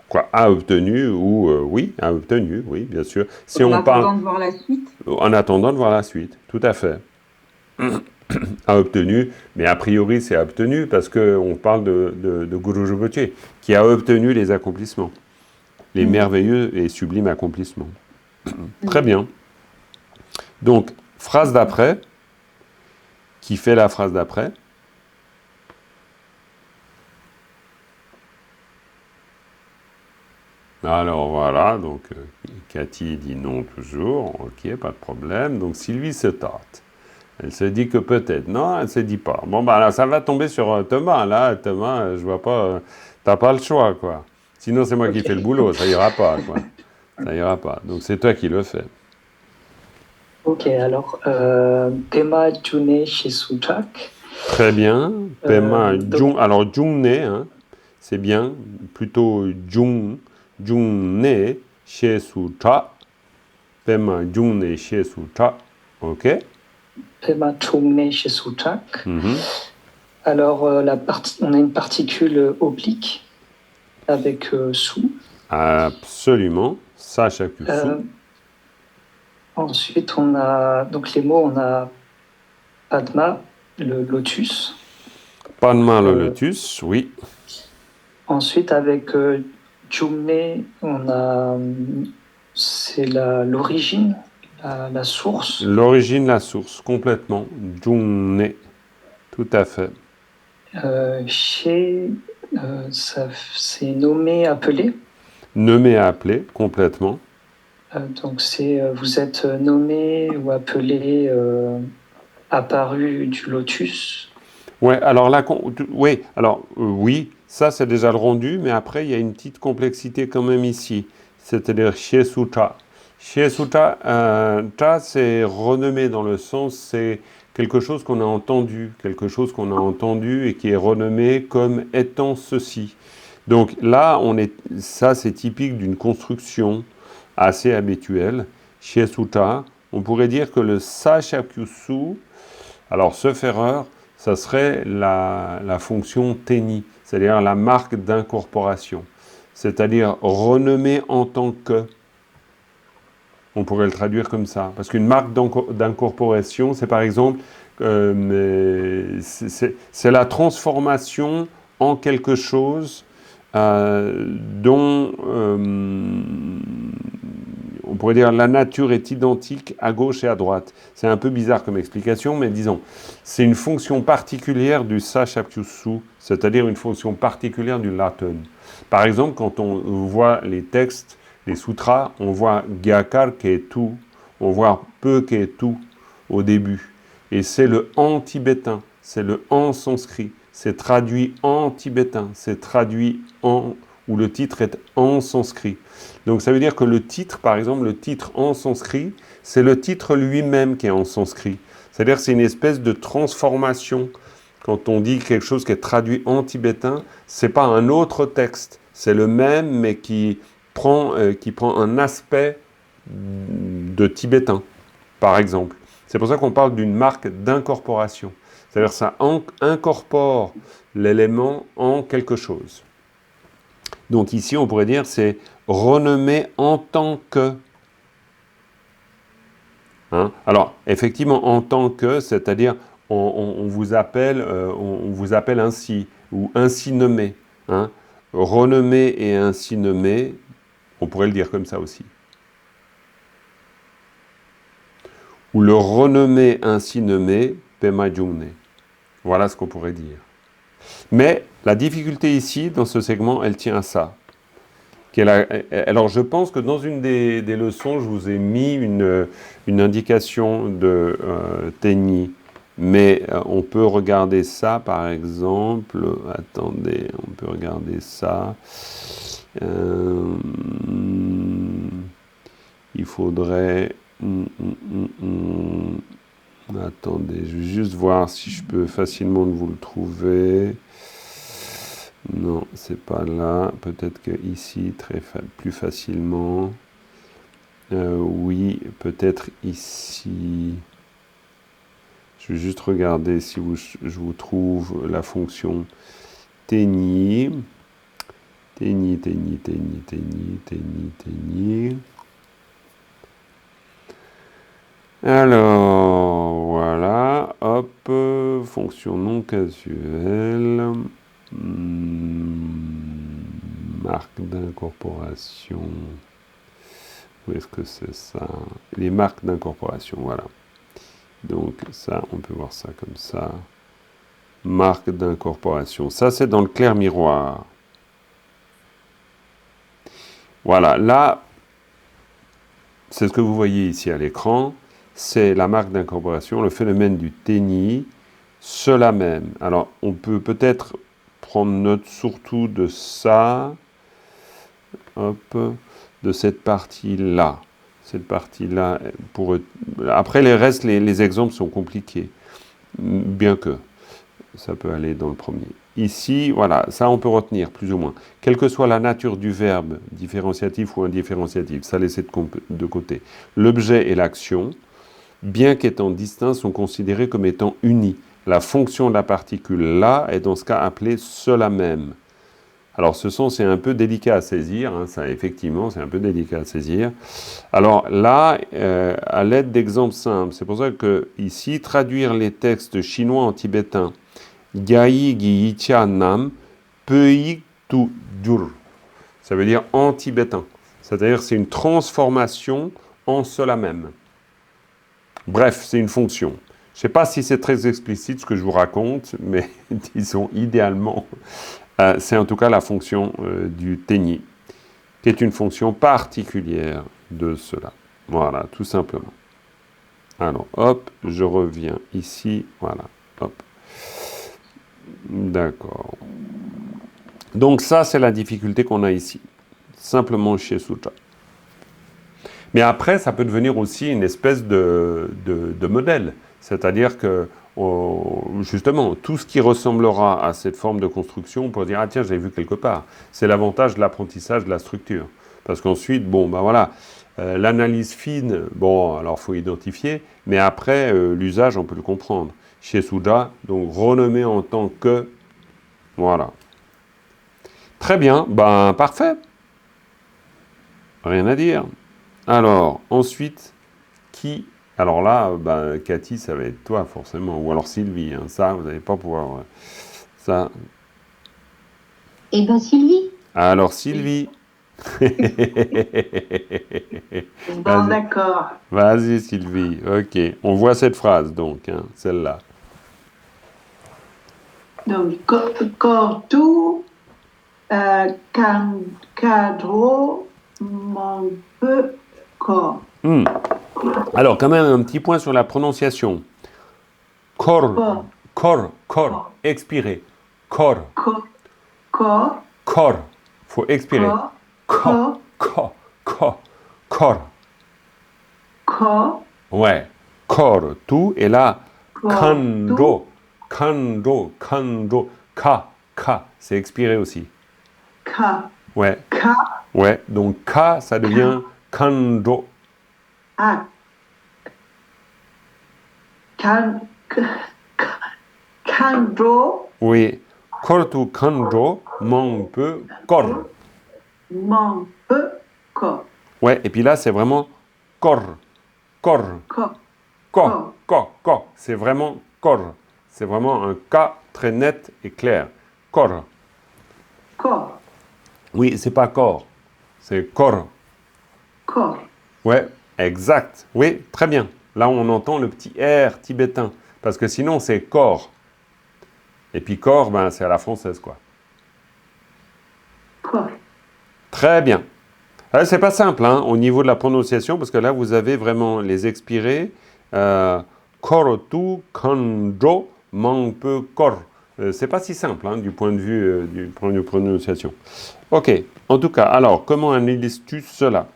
Quoi, a obtenu ou oui, a obtenu, oui, bien sûr. Si en on attendant parle de voir la suite. en attendant de voir la suite, tout à fait. A obtenu, mais a priori c'est a obtenu parce qu'on parle de Guru Rinpoche qui a obtenu les accomplissements, les merveilleux et sublimes accomplissements. Très bien. Donc, phrase d'après, qui fait la phrase d'après? Alors voilà, donc Cathy dit non toujours, ok, pas de problème. Donc Sylvie se tâte. Elle se dit que peut-être. Non, elle se dit pas. Bon, bah là, ça va tomber sur Thomas. Là, Thomas, je vois pas, t'as pas le choix, quoi. Sinon, c'est moi qui fais le boulot, ça ira pas, quoi. Ça ira pas. Donc c'est toi qui le fais. Ok, alors, Pema June chez Sujak. Très bien. Pema donc- alors June, hein, c'est bien. Plutôt June chez Sutra. Pema June chez Sutra. Ok. Pema Chumne chez Sujak. Mhm. Alors, on a une particule oblique avec sous. Absolument. Sachakusu. Ensuite, on a donc les mots, on a Padma, le lotus. Padma le lotus, oui. Ensuite, avec Jumne, on a c'est l'origine, la source. L'origine, la source, complètement. June. Tout à fait. Chez, c'est nommé, appelé. Nommé à appeler, complètement. Donc c'est vous êtes nommé ou appelé apparu du lotus. Ouais, alors là, oui, oui, ça c'est déjà le rendu, mais après il y a une petite complexité quand même ici, c'est-à-dire chez Sutra. Chez Sutra, ta c'est renommé dans le sens, c'est quelque chose qu'on a entendu, et qui est renommé comme étant ceci. Donc là, ça c'est typique d'une construction assez habituelle. Chez Sutra, on pourrait dire que le Sachakusu, alors sauf erreur, ça serait la fonction teni, c'est-à-dire la marque d'incorporation, c'est-à-dire renommé en tant que. On pourrait le traduire comme ça, parce qu'une marque d'incorporation, c'est par exemple, c'est la transformation en quelque chose dont on pourrait dire la nature est identique à gauche et à droite. C'est un peu bizarre comme explication, mais disons, c'est une fonction particulière du Sachakusu, c'est-à-dire une fonction particulière du Latin. Par exemple, quand on voit les textes, les sutras, on voit Gyakar Ketu, on voit Peu Ketu au début. Et c'est le en tibétain, c'est le en sanskrit, c'est traduit en tibétain, c'est traduit en, où le titre est en sanskrit. Donc ça veut dire que le titre, par exemple, le titre en sanskrit, c'est le titre lui-même qui est en sanskrit. C'est-à-dire que c'est une espèce de transformation. Quand on dit quelque chose qui est traduit en tibétain, c'est pas un autre texte, c'est le même, mais qui prend un aspect de tibétain, par exemple. C'est pour ça qu'on parle d'une marque d'incorporation. C'est-à-dire que ça incorpore l'élément en quelque chose. Donc ici, on pourrait dire c'est renommé en tant que. Hein? Alors, effectivement, en tant que, c'est-à-dire on vous appelle ainsi, ou ainsi nommé. Hein? Renommé et ainsi nommé, on pourrait le dire comme ça aussi. Ou le renommé ainsi nommé, Pema Jumne. Voilà ce qu'on pourrait dire. Mais la difficulté ici, dans ce segment, elle tient à ça. Alors, je pense que dans une des leçons, je vous ai mis une indication de Teni Mais on peut regarder ça, par exemple. Attendez, on peut regarder ça. Il faudrait... Attendez, je vais juste voir si je peux facilement vous le trouver. Non, c'est pas là. Peut-être que ici, plus facilement. Oui, peut-être ici. Je vais juste regarder si je vous trouve la fonction teigni. Teigni. Alors, voilà, hop, fonction non casuelle, marque d'incorporation, où est-ce que c'est ça? Les marques d'incorporation, voilà. Donc ça, on peut voir ça comme ça. Marque d'incorporation, ça c'est dans le clair miroir. Voilà, là, c'est ce que vous voyez ici à l'écran. C'est la marque d'incorporation, le phénomène du teigni, cela même. Alors, on peut peut-être prendre note surtout de ça, hop, de cette partie-là. Cette partie-là, après les restes, les exemples sont compliqués, bien que ça peut aller dans le premier. Ici, voilà, ça on peut retenir plus ou moins. Quelle que soit la nature du verbe, différenciatif ou indiférenciatif, ça laissez de côté. L'objet et l'action, bien qu'étant distincts, sont considérés comme étant unis. La fonction de la particule là est dans ce cas appelée cela même. Alors ce son, c'est un peu délicat à saisir, hein, ça effectivement, c'est un peu délicat à saisir. Alors là, à l'aide d'exemples simples, c'est pour ça que ici, traduire les textes chinois en tibétain, Gyai Gi Chia Nam, Pei Tu Dur, ça veut dire en tibétain. C'est-à-dire c'est une transformation en cela même. Bref, c'est une fonction. Je ne sais pas si c'est très explicite ce que je vous raconte, mais disons idéalement, c'est en tout cas la fonction du teigni, qui est une fonction particulière de cela. Voilà, tout simplement. Alors, hop, je reviens ici, voilà, hop. D'accord. Donc ça, c'est la difficulté qu'on a ici, simplement chez Sutra. Mais après, ça peut devenir aussi une espèce de modèle. C'est-à-dire que, justement, tout ce qui ressemblera à cette forme de construction, on pourrait dire, ah tiens, j'ai vu quelque part. C'est l'avantage de l'apprentissage de la structure. Parce qu'ensuite, bon, ben voilà, l'analyse fine, bon, alors il faut identifier, mais après, l'usage, on peut le comprendre. Chez Suda, donc renommé en tant que, voilà. Très bien, ben parfait. Rien à dire. Alors, ensuite, qui... Alors là, ben, Cathy, ça va être toi, forcément. Ou alors Sylvie, hein. Ça, vous n'allez pas pouvoir... ça... Eh ben Sylvie. Alors Sylvie. Bon, d'accord. Vas-y Sylvie, ok. On voit cette phrase donc, hein, celle-là. Donc, Cortou, Cadro, mon peu, corps. Alors, quand même, un petit point sur la prononciation. Corps, expirer. Corps. Faut expirer. Corps. Ouais. Corps, tout, et là, kando, ka, c'est expiré aussi. Ka. Ouais. Ka. Ouais, donc ka, ça devient kando. Ah. Kandro. Oui. Kortu kando, mon peu, kor. Mon peu, corps. Ouais, et puis là, c'est vraiment kor. C'est vraiment kor. C'est vraiment un K très net et clair. Kor. Oui, c'est pas corps. C'est kor. Ouais, exact. Oui, très bien. Là, on entend le petit R tibétain. Parce que sinon, c'est corps. Et puis corps, ben, c'est à la française, quoi. Très bien. C'est pas simple, hein, au niveau de la prononciation, parce que là, vous avez vraiment les expirés. korotu kanjo mangpe kor. C'est pas si simple du point de vue du point de prononciation. Ok, en tout cas, alors, comment analyses-tu cela?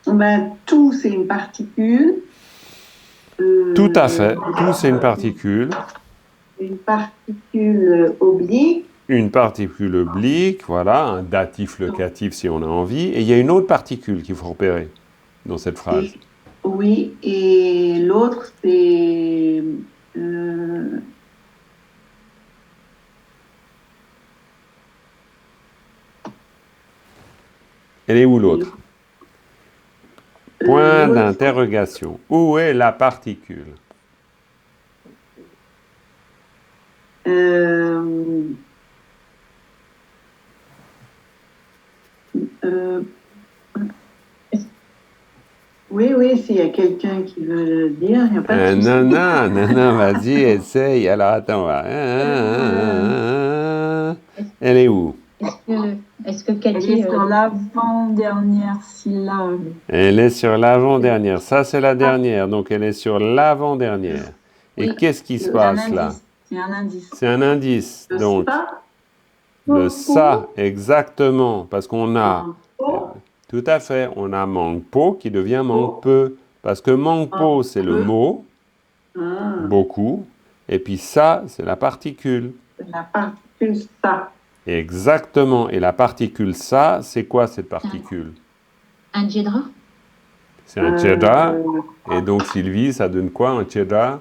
Ben, tout, c'est une particule. Tout à fait, tout c'est une particule. Une particule oblique. Une particule oblique, voilà, un datif locatif si on a envie. Et il y a une autre particule qu'il faut repérer dans cette phrase. Oui, et l'autre, c'est... Elle est où l'autre? Point d'interrogation. Où est la particule? Oui, s'il y a quelqu'un qui veut le dire, il n'y a pas de souci. Non, vas-y, essaye. Alors, attends. Elle est où? Est-ce que Elle Cathy... est sur l'avant-dernière syllabe. Elle est sur l'avant-dernière. Ça, c'est la dernière. Donc, elle est sur l'avant-dernière. Et Oui. qu'est-ce qui se passe là? C'est un indice. C'est un indice. Le Donc, ça, le ça, exactement. Parce qu'on a... oh, Tout à fait. On a mangpo qui devient mangpe. Parce que mangpo, c'est le mot, beaucoup. Et puis ça, c'est la particule. la particule ça. Exactement. Et la particule ça, c'est quoi cette particule? Un jedra? C'est un tchedra. Et donc, Sylvie, ça donne quoi un tchedra?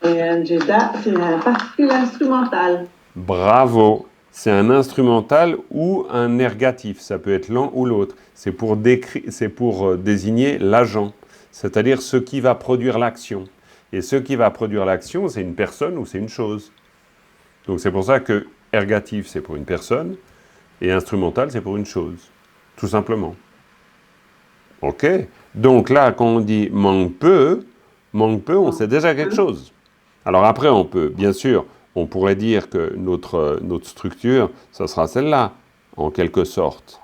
Et un jeddah, c'est la particule instrumentale. Bravo. C'est un instrumental ou un ergatif. Ça peut être l'un ou l'autre. C'est pour désigner l'agent, c'est-à-dire ce qui va produire l'action. Et ce qui va produire l'action, c'est une personne ou c'est une chose. Donc c'est pour ça que ergatif, c'est pour une personne, et instrumental, c'est pour une chose. Tout simplement. Ok? Donc là, quand on dit manque peu, on sait déjà quelque chose. Alors après, on peut, bien sûr, on pourrait dire que notre structure, ça sera celle-là, en quelque sorte.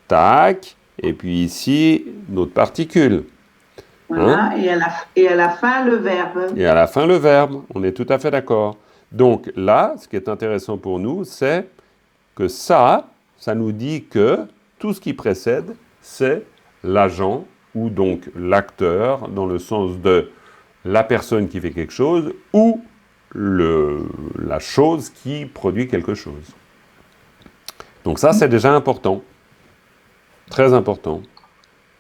Tac, et puis ici, notre particule. Voilà, et à la fin, le verbe. Et à la fin, le verbe. On est tout à fait d'accord. Donc là, ce qui est intéressant pour nous, c'est que ça nous dit que tout ce qui précède, c'est l'agent ou donc l'acteur, dans le sens de la personne qui fait quelque chose ou la chose qui produit quelque chose. Donc ça, c'est déjà important. Très important.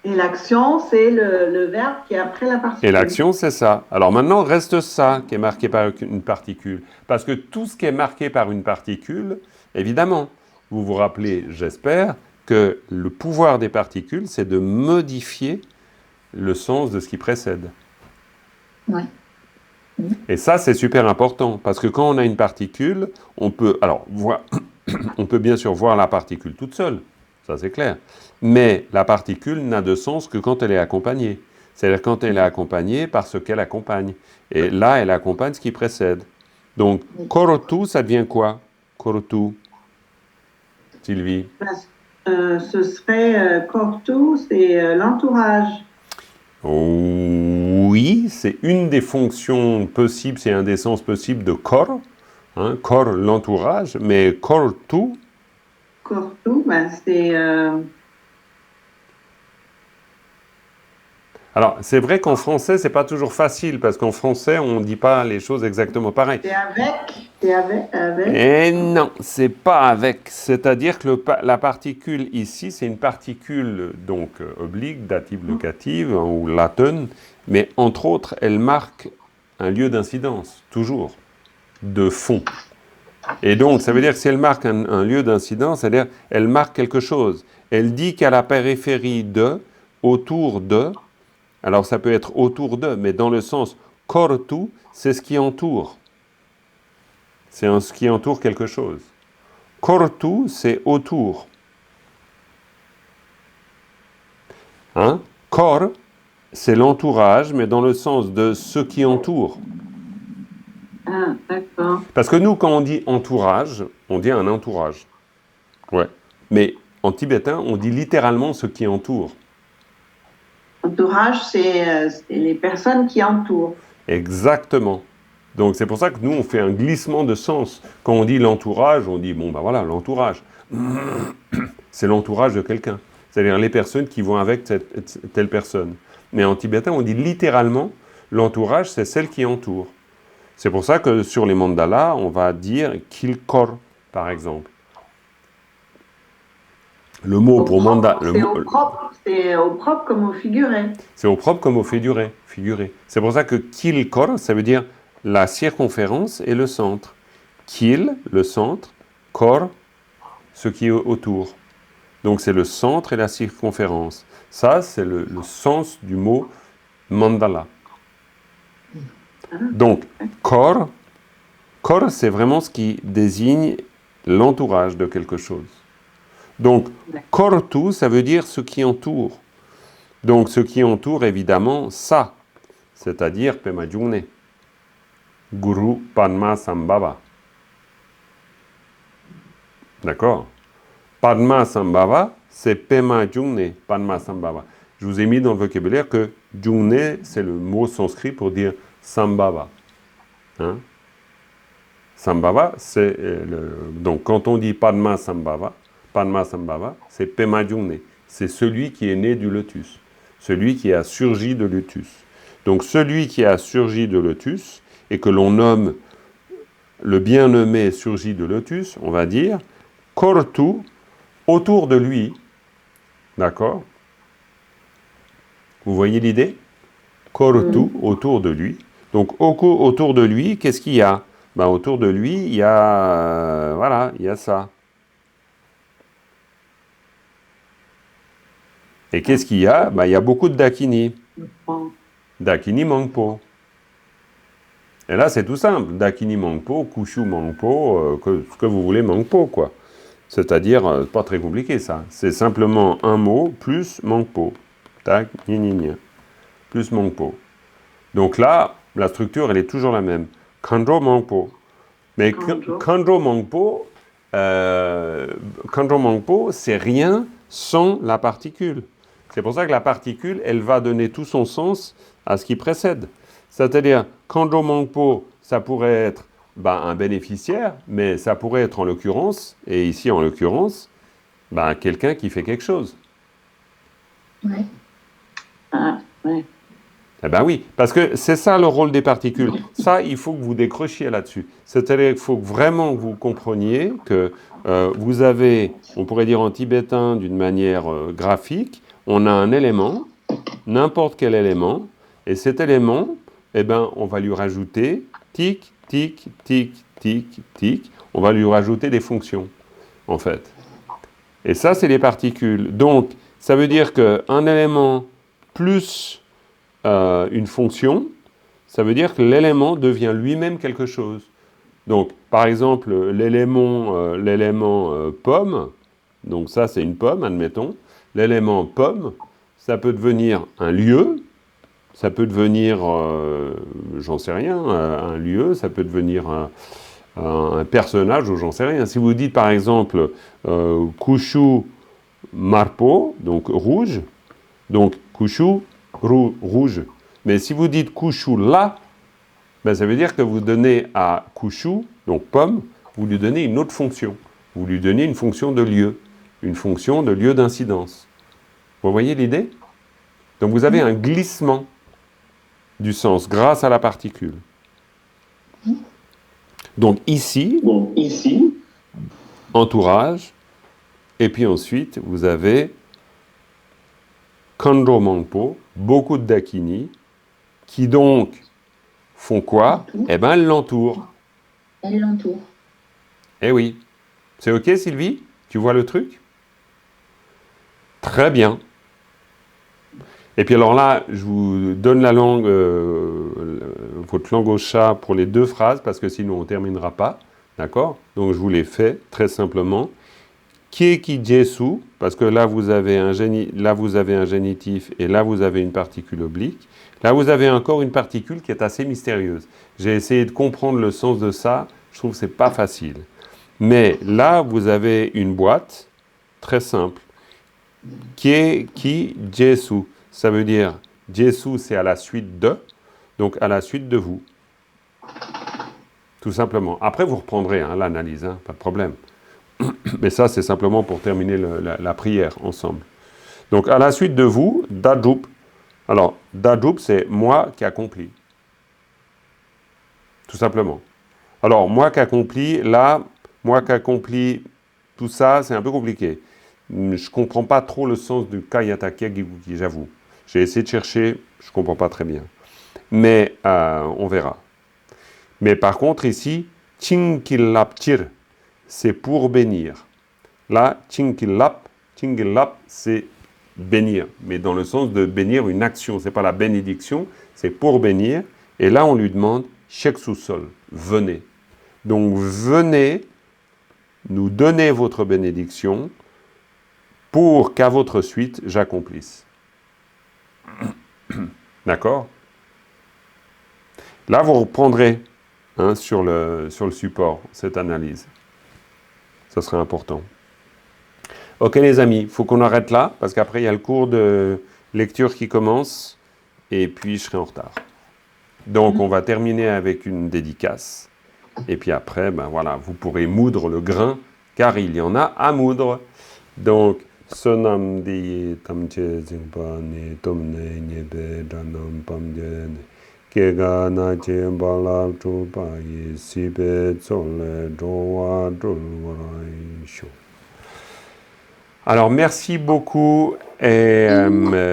Et l'action, c'est le verbe qui est après la particule. Et l'action, c'est ça. Alors maintenant, reste ça qui est marqué par une particule. Parce que tout ce qui est marqué par une particule, évidemment, vous vous rappelez, j'espère, que le pouvoir des particules, c'est de modifier le sens de ce qui précède. Ouais. Et ça, c'est super important, parce que quand on a une particule, on peut bien sûr voir la particule toute seule, ça c'est clair, mais la particule n'a de sens que quand elle est accompagnée. C'est-à-dire quand elle est accompagnée par ce qu'elle accompagne. Et là, elle accompagne ce qui précède. Donc, korotu, ça devient quoi? Korotu, Sylvie? Ce serait kortu, c'est l'entourage. Oui, c'est une des fonctions possibles, c'est un des sens possibles de kor. Kor, l'entourage, mais kortu. Kortu, c'est... Alors, c'est vrai qu'en français, c'est pas toujours facile, parce qu'en français, on ne dit pas les choses exactement pareil. C'est avec. Et non, c'est pas avec. C'est-à-dire que la particule ici, c'est une particule donc oblique, dative, locative, ou latine, mais entre autres, elle marque un lieu d'incidence, toujours, de fond. Et donc, ça veut dire que si elle marque un lieu d'incidence, c'est-à-dire elle marque quelque chose. Elle dit qu'à la périphérie de, autour de, alors ça peut être autour de, mais dans le sens kortu, c'est ce qui entoure. C'est ce qui entoure quelque chose. Kortu, c'est autour. Kor, c'est l'entourage, mais dans le sens de ce qui entoure. Ah, d'accord. Parce que nous, quand on dit entourage, on dit un entourage. Ouais. Mais en tibétain, on dit littéralement ce qui entoure. Entourage, c'est les personnes qui entourent. Exactement. Donc c'est pour ça que nous, on fait un glissement de sens. Quand on dit l'entourage, on dit, bon, ben voilà, l'entourage. C'est l'entourage de quelqu'un. C'est-à-dire les personnes qui vont avec telle personne. Mais en tibétain, on dit littéralement, l'entourage, c'est celle qui entoure. C'est pour ça que sur les mandalas, on va dire kilkor, par exemple. Le mot pour mandala. C'est au propre comme au figuré. C'est au propre comme au figuré. C'est pour ça que kilkor, ça veut dire la circonférence et le centre. Kil, le centre, kor, ce qui est autour. Donc c'est le centre et la circonférence. Ça, c'est le sens du mot mandala. Donc, kor, c'est vraiment ce qui désigne l'entourage de quelque chose. Donc, kortu, ça veut dire ce qui entoure. Donc, ce qui entoure, évidemment, ça, c'est-à-dire Pema Jungné, Guru Padma Sambhava. D'accord? Padma Sambhava, c'est Pema Jungné, Padma Sambhava. Je vous ai mis dans le vocabulaire que Jungné, c'est le mot sanskrit pour dire Sambhava. Hein? Sambhava, c'est donc quand on dit Padma Sambhava, c'est Pema Jungné. C'est celui qui est né du lotus. Celui qui a surgi de lotus. Donc celui qui a surgi de lotus, et que l'on nomme le bien-nommé surgi de lotus, on va dire, Kortu, autour de lui, d'accord? Vous voyez l'idée? Kortu, autour de lui. Donc autour de lui, qu'est-ce qu'il y a? Ben, autour de lui, il y a, voilà, il y a ça. Et qu'est-ce qu'il y a? Ben, il y a beaucoup de dakini. Dakini Mangpo. Et là, c'est tout simple. Dakini Mangpo, Kushu Mangpo, ce que vous voulez Mangpo, quoi. C'est-à-dire, pas très compliqué, ça. C'est simplement un mot plus Mangpo. Tac, plus Mangpo. Donc là, la structure, elle est toujours la même. Khandro Mangpo. Mais Khandro Mangpo, c'est rien sans la particule. C'est pour ça que la particule, elle va donner tout son sens à ce qui précède. C'est-à-dire, Khandro Mangpo, ça pourrait être un bénéficiaire, mais ça pourrait être en l'occurrence, et ici en l'occurrence, quelqu'un qui fait quelque chose. Ouais. Ah, ouais. Eh bien oui, parce que c'est ça le rôle des particules. Ça, il faut que vous décrochiez là-dessus. C'est-à-dire qu'il faut vraiment que vous compreniez que vous avez, on pourrait dire en tibétain d'une manière graphique, on a un élément, n'importe quel élément, et cet élément, on va lui rajouter tic, tic, tic, tic, tic, on va lui rajouter des fonctions, en fait. Et ça, c'est les particules. Donc, ça veut dire qu'un élément plus une fonction, ça veut dire que l'élément devient lui-même quelque chose. Donc, par exemple, l'élément pomme, donc ça c'est une pomme, admettons, l'élément pomme, ça peut devenir un lieu, ça peut devenir, j'en sais rien, un lieu, ça peut devenir un personnage, ou j'en sais rien. Si vous dites par exemple Kushu Marpo, donc rouge, donc Kushu rouge. Mais si vous dites Kushu là, ça veut dire que vous donnez à Kushu, donc pomme, vous lui donnez une autre fonction. Vous lui donnez une fonction de lieu, une fonction de lieu d'incidence. Vous voyez l'idée? Donc vous avez un glissement du sens grâce à la particule. Donc ici, entourage, et puis ensuite vous avez Khandro Mangpo, beaucoup de dakini, qui donc font quoi? Elles l'entourent. Elle l'entoure. Eh oui. C'est OK, Sylvie? Tu vois le truc? Très bien. Et puis alors là, je vous donne la langue, votre langue au chat pour les deux phrases, parce que sinon on ne terminera pas. D'accord? Donc je vous les fais très simplement. Kieki Jesu, parce que là vous avez un génitif et là vous avez une particule oblique. Là vous avez encore une particule qui est assez mystérieuse. J'ai essayé de comprendre le sens de ça, je trouve que c'est pas facile. Mais là vous avez une boîte très simple. Kieki Jesu, ça veut dire Jesu c'est à la suite de, donc à la suite de vous. Tout simplement. Après vous reprendrez l'analyse, pas de problème. Mais ça, c'est simplement pour terminer la prière ensemble. Donc, à la suite de vous, Dajub. Alors, Dajub, c'est moi qui accomplis. Tout simplement. Alors, moi qui accomplis, là, moi qui accomplis, tout ça, c'est un peu compliqué. Je ne comprends pas trop le sens du Kayatake Gibuki, j'avoue. J'ai essayé de chercher, je ne comprends pas très bien. Mais, on verra. Mais par contre, ici, Chinkilaptir, c'est pour bénir. Là, Chinkilap, c'est bénir, mais dans le sens de bénir une action. Ce n'est pas la bénédiction, c'est pour bénir. Et là, on lui demande, Shek sous-sol, venez. Donc, venez nous donner votre bénédiction pour qu'à votre suite, j'accomplisse. D'accord? Là, vous reprendrez sur le support cette analyse. Ça serait important. Ok les amis, il faut qu'on arrête là, parce qu'après il y a le cours de lecture qui commence, et puis je serai en retard. Donc on va terminer avec une dédicace, et puis après, voilà, vous pourrez moudre le grain, car il y en a à moudre. Donc, sonam di tamche zingpani tomne nyebe danam pamdene kega na chembala chupayi sibe tsole jowa sho. Alors, merci beaucoup et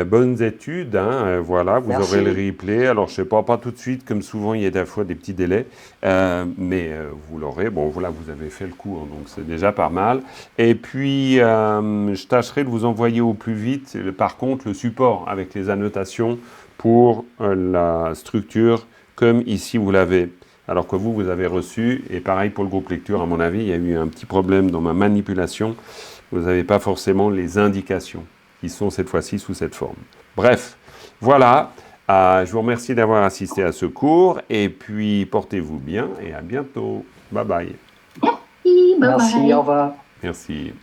bonnes études. Voilà, vous Merci. aurez le replay. Alors, je ne sais pas tout de suite, comme souvent, il y a des fois des petits délais. Mais vous l'aurez. Bon, voilà, vous avez fait le cours, donc c'est déjà pas mal. Et puis, je tâcherai de vous envoyer au plus vite, par contre, le support avec les annotations pour la structure, comme ici, vous l'avez. Alors que vous avez reçu. Et pareil pour le groupe lecture, à mon avis, il y a eu un petit problème dans ma manipulation. Vous n'avez pas forcément les indications qui sont cette fois-ci sous cette forme. Bref, voilà. Je vous remercie d'avoir assisté à ce cours et puis portez-vous bien et à bientôt. Bye bye. Merci, bye Merci, bye. au revoir. Merci.